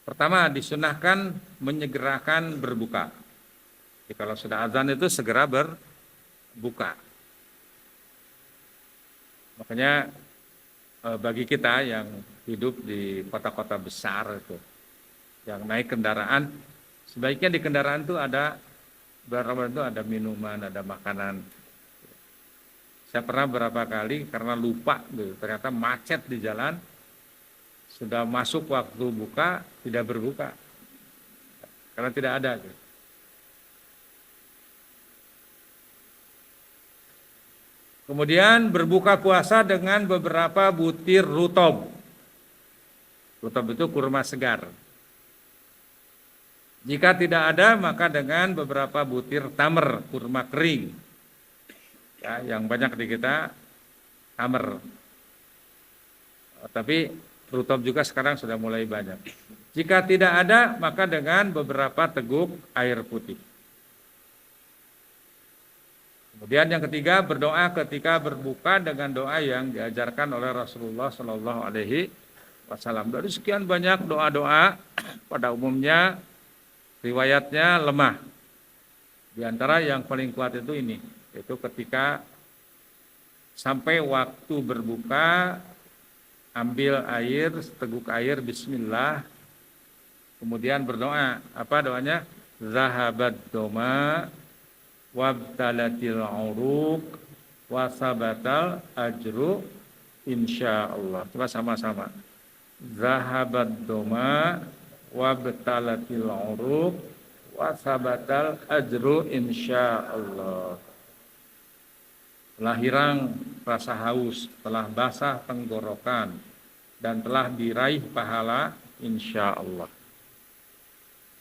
Pertama, disunnahkan menyegerakan berbuka. Jadi kalau sudah azan itu segera berbuka. Makanya bagi kita yang hidup di kota-kota besar itu, yang naik kendaraan, sebaiknya di kendaraan itu ada minuman, ada makanan. Saya pernah berapa kali karena lupa gitu, ternyata macet di jalan, sudah masuk waktu buka tidak berbuka karena tidak ada gitu. Kemudian berbuka puasa dengan beberapa butir rutob. Rutob itu kurma segar. Jika tidak ada, maka dengan beberapa butir tamer, kurma kering. Ya, yang banyak di kita tamer. Tapi rutob juga sekarang sudah mulai banyak. Jika tidak ada, maka dengan beberapa teguk air putih. Kemudian yang ketiga, berdoa ketika berbuka dengan doa yang diajarkan oleh Rasulullah Shallallahu Alaihi wasallam. Dari sekian banyak doa-doa pada umumnya riwayatnya lemah. Di antara yang paling kuat itu ini, yaitu ketika sampai waktu berbuka ambil air, seteguk air, bismillah, kemudian berdoa. Apa doanya? Zahabat doma wabtalatil uruq wasabatal ajru insyaallah. Coba sama-sama. Zahabat doma wabtalatil uruq wasabatal ajru insyaallah. Telah hilang rasa haus, telah basah tenggorokan, dan telah diraih pahala insyaallah.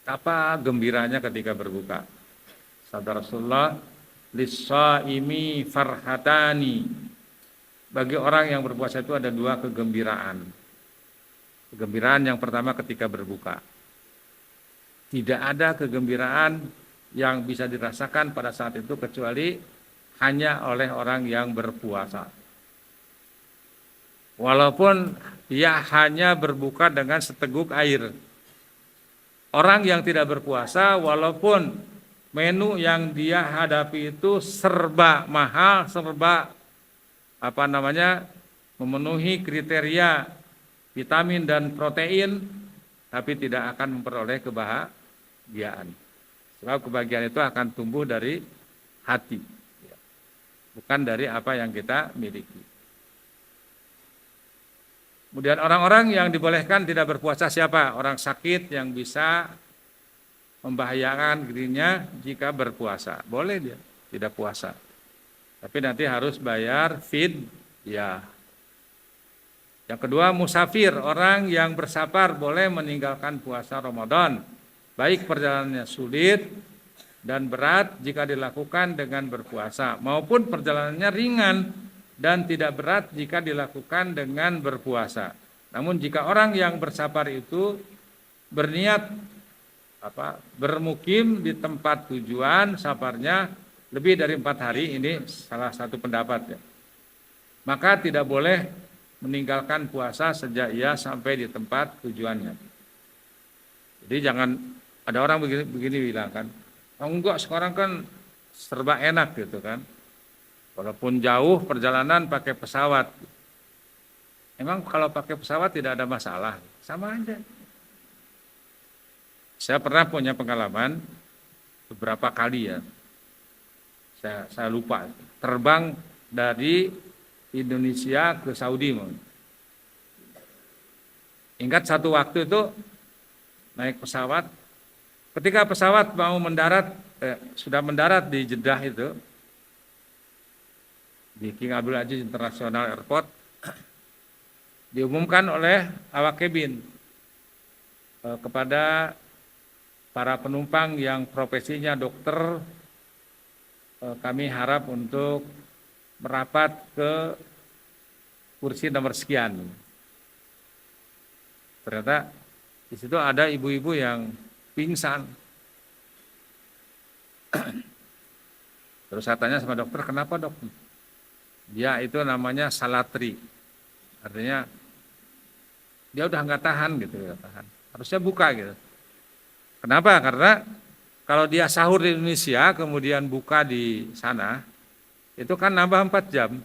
Apa gembiranya ketika berbuka? Sabda Rasulullah, lis-shaimi farhatani. Bagi orang yang berpuasa itu ada dua kegembiraan. Kegembiraan yang pertama ketika berbuka. Tidak ada kegembiraan yang bisa dirasakan pada saat itu kecuali hanya oleh orang yang berpuasa. Walaupun dia hanya berbuka dengan seteguk air. Orang yang tidak berpuasa, walaupun menu yang dia hadapi itu serba mahal, serba memenuhi kriteria vitamin dan protein, tapi tidak akan memperoleh kebahagiaan. Sebab kebahagiaan itu akan tumbuh dari hati, bukan dari apa yang kita miliki. Kemudian orang-orang yang dibolehkan tidak berpuasa siapa? Orang sakit yang bisa membahayakan dirinya jika berpuasa. Boleh dia tidak puasa. Tapi nanti harus bayar fidyah. Yang kedua, musafir, orang yang bersafar boleh meninggalkan puasa Ramadan. Baik perjalanannya sulit dan berat jika dilakukan dengan berpuasa, maupun perjalanannya ringan dan tidak berat jika dilakukan dengan berpuasa. Namun jika orang yang bersafar itu berniat bermukim di tempat tujuan safarnya lebih dari 4 hari, ini salah satu pendapat ya, maka tidak boleh meninggalkan puasa sejak ia sampai di tempat tujuannya. Jadi jangan ada orang begini bilang kan, enggak sekarang kan serba enak gitu kan. Walaupun jauh perjalanan pakai pesawat. Emang kalau pakai pesawat tidak ada masalah? Sama aja. Saya pernah punya pengalaman beberapa kali ya. Saya lupa. Terbang dari Indonesia ke Saudi. Ingat satu waktu itu naik pesawat. Ketika pesawat mau mendarat, sudah mendarat di Jeddah itu, di King Abdul Aziz International Airport, diumumkan oleh awak kabin kepada para penumpang yang profesinya dokter, kami harap untuk merapat ke kursi nomor sekian. Ternyata di situ ada ibu-ibu yang pingsan. Terus saya tanya sama dokter, kenapa dok? Dia itu namanya salatri, artinya dia udah nggak tahan gitu ya, harusnya buka gitu. Kenapa? Karena kalau dia sahur di Indonesia kemudian buka di sana, itu kan nambah 4 jam.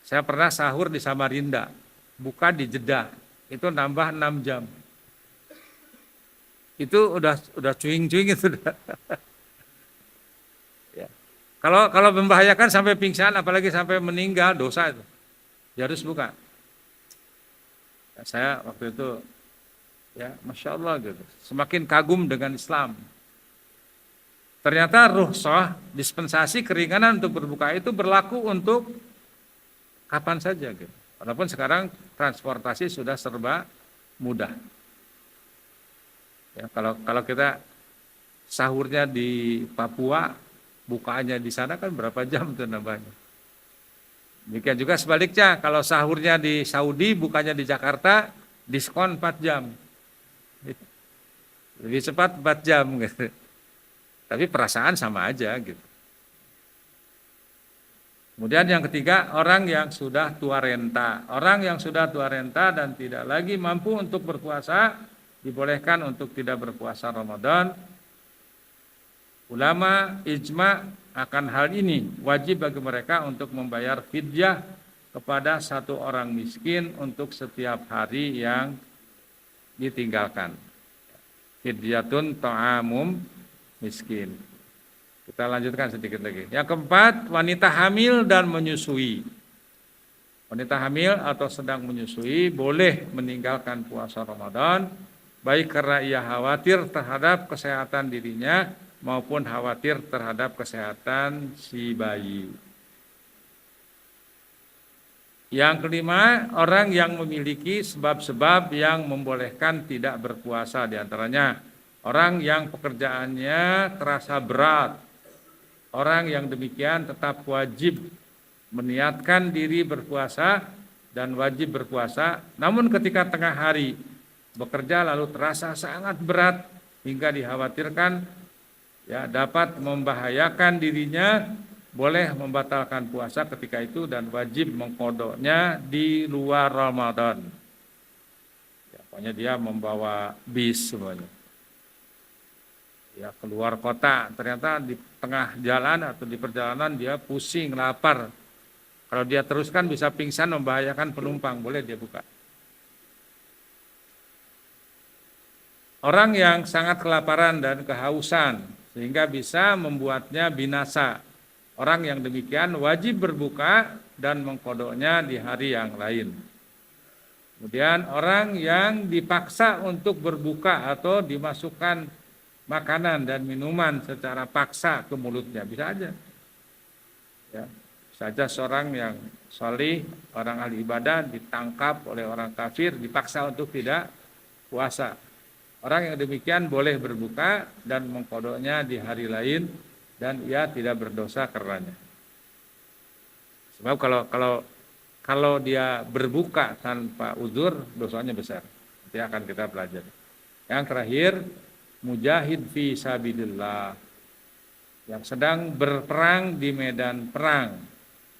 Saya pernah sahur di Samarinda, buka di Jeddah, itu nambah 6 jam. Itu udah cuing-cuing itu. Kalau membahayakan sampai pingsan, apalagi sampai meninggal, dosa itu. Dia harus buka. Saya waktu itu, ya Masya Allah gitu, semakin kagum dengan Islam. Ternyata rukhsah, dispensasi keringanan untuk berbuka itu berlaku untuk kapan saja gitu. Walaupun sekarang transportasi sudah serba mudah. Ya, kalau kita sahurnya di Papua, bukanya di sana kan berapa jam tuh nambahnya. Demikian juga sebaliknya, kalau sahurnya di Saudi, bukanya di Jakarta, diskon 4 jam. Lebih cepat 4 jam gitu. Tapi perasaan sama aja gitu. Kemudian yang ketiga, orang yang sudah tua renta. Orang yang sudah tua renta dan tidak lagi mampu untuk berpuasa, dibolehkan untuk tidak berpuasa Ramadan. Ulama ijma akan hal ini, wajib bagi mereka untuk membayar fidyah kepada satu orang miskin untuk setiap hari yang ditinggalkan. Fidyatun ta'amum miskin. Kita lanjutkan sedikit lagi. Yang keempat, wanita hamil dan menyusui. Wanita hamil atau sedang menyusui boleh meninggalkan puasa Ramadan, baik karena ia khawatir terhadap kesehatan dirinya maupun khawatir terhadap kesehatan si bayi. Yang kelima, orang yang memiliki sebab-sebab yang membolehkan tidak berpuasa, diantaranya orang yang pekerjaannya terasa berat. Orang yang demikian tetap wajib meniatkan diri berpuasa dan wajib berpuasa. Namun ketika tengah hari bekerja lalu terasa sangat berat hingga dikhawatirkan dapat membahayakan dirinya, boleh membatalkan puasa ketika itu dan wajib mengqodoknya di luar Ramadan. Pokoknya dia membawa bis semuanya. Keluar kota, ternyata di tengah jalan atau di perjalanan dia pusing, lapar. Kalau dia teruskan bisa pingsan, membahayakan penumpang, boleh dia buka. Orang yang sangat kelaparan dan kehausan sehingga bisa membuatnya binasa. Orang yang demikian wajib berbuka dan mengqodoknya di hari yang lain. Kemudian orang yang dipaksa untuk berbuka atau dimasukkan makanan dan minuman secara paksa ke mulutnya, bisa aja. Bisa aja seorang yang sholih, orang ahli ibadah ditangkap oleh orang kafir, dipaksa untuk tidak puasa. Orang yang demikian boleh berbuka dan mengqodoknya di hari lain dan ia tidak berdosa karenanya. Sebab kalau dia berbuka tanpa uzur, dosanya besar. Nanti akan kita pelajari. Yang terakhir, mujahid fi sabilillah, yang sedang berperang di medan perang,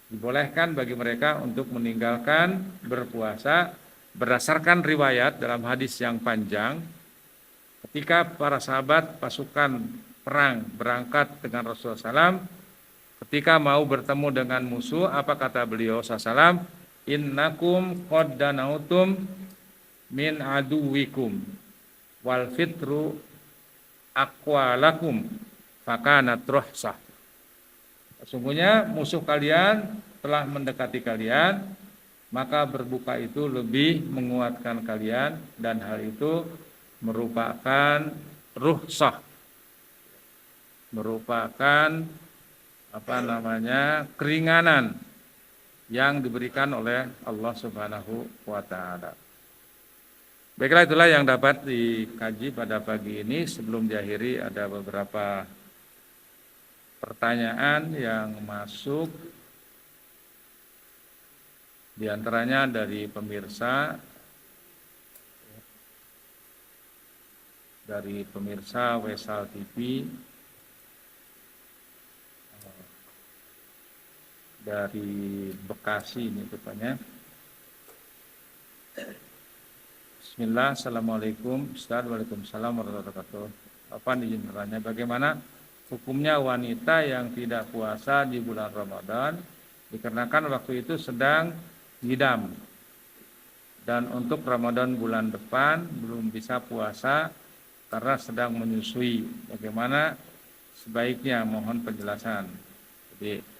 dibolehkan bagi mereka untuk meninggalkan berpuasa berdasarkan riwayat dalam hadis yang panjang. Ketika para sahabat pasukan perang berangkat dengan Rasulullah SAW, ketika mau bertemu dengan musuh, apa kata beliau SAW? Innakum qad danautum min aduwikum wal fitru aqwalakum fakanat ruhsah. Sesungguhnya musuh kalian telah mendekati kalian, maka berbuka itu lebih menguatkan kalian dan hal itu merupakan ruhsah. Merupakan keringanan yang diberikan oleh Allah Subhanahu wa taala. Baiklah, itulah yang dapat dikaji pada pagi ini. Sebelum diakhiri ada beberapa pertanyaan yang masuk, di antaranya dari pemirsa Wesal TV, dari Bekasi ini rupanya. Bismillah, Assalamualaikum Ustaz, Waalaikumsalam warahmatullahi wabarakatuh. Apa izin bertanya, bagaimana hukumnya wanita yang tidak puasa di bulan Ramadan dikarenakan waktu itu sedang ngidam, dan untuk Ramadan bulan depan belum bisa puasa karena sedang menyusui. Bagaimana sebaiknya, mohon penjelasan. Jadi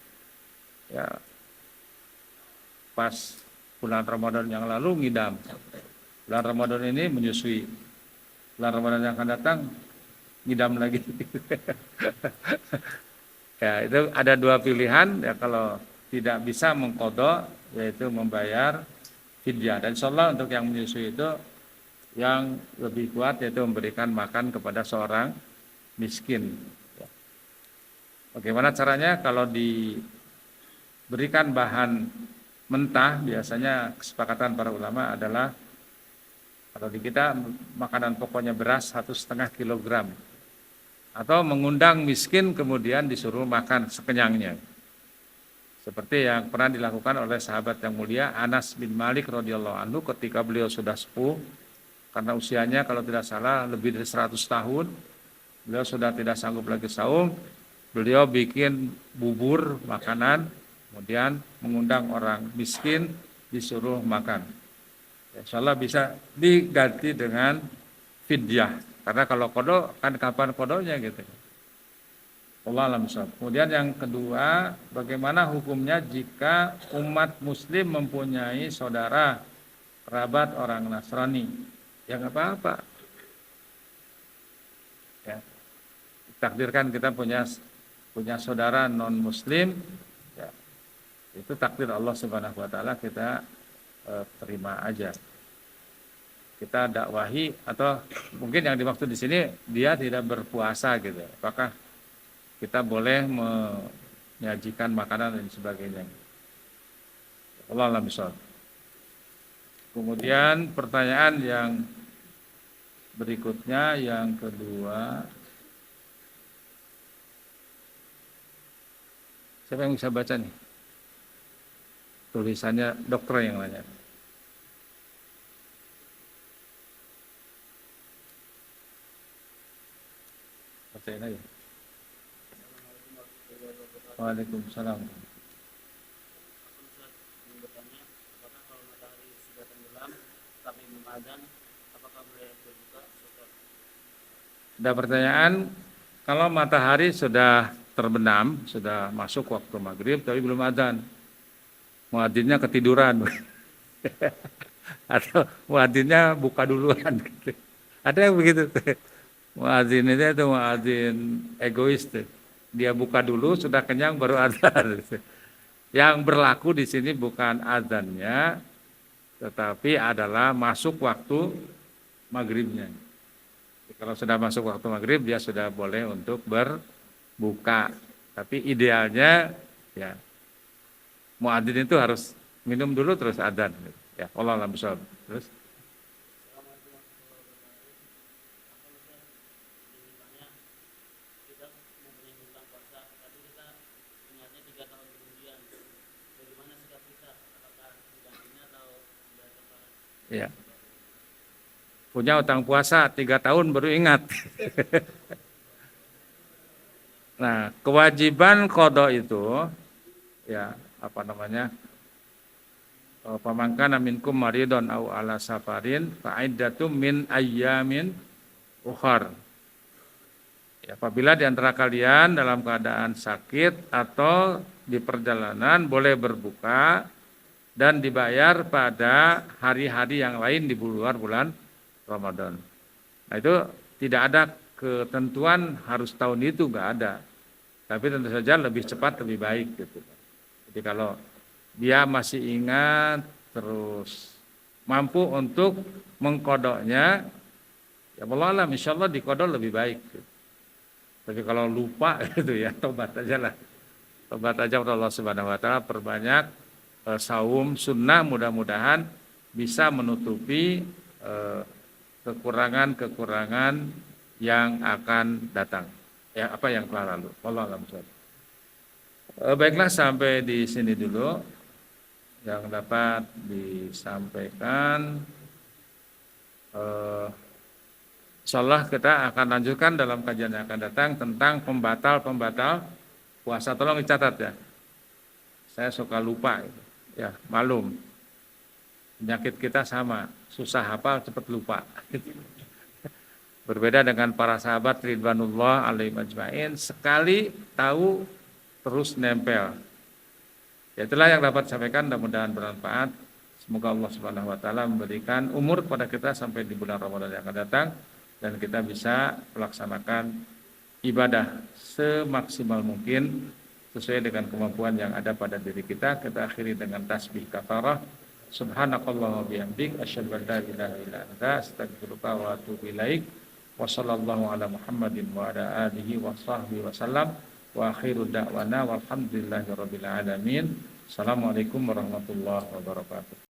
pas bulan Ramadan yang lalu ngidam, bulan Ramadan ini menyusui, bulan Ramadan yang akan datang ngidam lagi. Itu ada dua pilihan. Kalau tidak bisa mengqodok, yaitu membayar fidyah. Dan insyaallah untuk yang menyusui itu yang lebih kuat, yaitu memberikan makan kepada seorang miskin. Bagaimana caranya? Kalau diberikan bahan mentah, biasanya kesepakatan para ulama adalah, kalau di kita makanan pokoknya beras 1,5 kilogram, atau mengundang miskin kemudian disuruh makan sekenyangnya. Seperti yang pernah dilakukan oleh sahabat yang mulia Anas bin Malik radhiyallahu anhu ketika beliau sudah sepuh, karena usianya kalau tidak salah lebih dari 100 tahun, beliau sudah tidak sanggup lagi saum, beliau bikin bubur makanan, kemudian mengundang orang miskin disuruh makan. Insya Allah bisa diganti dengan fidyah, karena kalau kodo kan kapan kodonya gitu. Allah alam shawab. Kemudian yang kedua, bagaimana hukumnya jika umat muslim mempunyai saudara kerabat orang Nasrani? Ya nggak apa-apa. Ya. Takdirkan kita punya saudara non muslim, ya. Itu takdir Allah Subhanahu wa taala, kita terima aja. Kita dakwahi, atau mungkin yang dimaksud di sini dia tidak berpuasa gitu. Apakah kita boleh menyajikan makanan dan sebagainya? Allah alam shawab. Kemudian pertanyaan yang berikutnya, yang kedua, siapa yang bisa baca nih? Tulisannya dokter yang nanya. Bacain aja. Waalaikumsalam. Ada pertanyaan, kalau matahari sudah terbenam, sudah masuk waktu maghrib, tapi belum adzan, muadzinnya ketiduran, atau muadzinnya buka duluan, gitu. Ada yang begitu. Muadzin itu muadzin egois tuh. Dia buka dulu, sudah kenyang baru adzan. Yang berlaku di sini bukan adzannya, tetapi adalah masuk waktu maghribnya. Kalau sudah masuk waktu maghrib, dia sudah boleh untuk berbuka. Tapi idealnya, ya, muadzin itu harus minum dulu terus adzan. Ya, Allah alam shawab. Terus. Ya. Punya utang puasa 3 tahun baru ingat. Nah, kewajiban qada itu, ya, apa namanya? Pamangkana minkum maridon au ala safarin fa'iddatum min ayyamin ukhar. Ya, apabila di antara kalian dalam keadaan sakit atau di perjalanan, boleh berbuka dan dibayar pada hari-hari yang lain di luar bulan Ramadan. Nah, itu tidak ada ketentuan harus tahun itu, nggak ada. Tapi tentu saja lebih cepat lebih baik gitu. Jadi kalau dia masih ingat terus mampu untuk mengkodoknya, ya Allah alam, insya Allah dikodok lebih baik. Gitu. Tapi kalau lupa gitu ya, tobat aja lah. Tobat aja kepada Allah Subhanahu wa taala, perbanyak saum sunnah, mudah-mudahan bisa menutupi kekurangan-kekurangan yang akan datang. Ya, apa yang telah lalu. Wallahu a'lam bishawab. Baiklah, sampai di sini dulu yang dapat disampaikan. Insyaallah kita akan lanjutkan dalam kajian yang akan datang tentang pembatal-pembatal puasa. Tolong dicatat ya. Saya suka lupa. Ya, malum. Penyakit kita sama, susah hafal, cepat lupa. Berbeda dengan para sahabat ridwanullah alaihim ajmain, sekali tahu terus nempel. Ya, itulah yang dapat sampaikan, mudah-mudahan bermanfaat. Semoga Allah Subhanahu wa taala memberikan umur kepada kita sampai di bulan Ramadan yang akan datang dan kita bisa melaksanakan ibadah semaksimal mungkin sesuai dengan kemampuan yang ada pada diri kita. Kita akhiri dengan tasbih kafarah. Subhanakallahumma bihamdik asyhadu an la ilaha illa anta astaghfiruka wa atubu ilaik. Wa sallallahu ala Muhammadin wa ala alihi wa sahbihi wa sallam. Wa akhiru da'wana walhamdulillahi rabbil alamin. Assalamualaikum warahmatullahi wabarakatuh.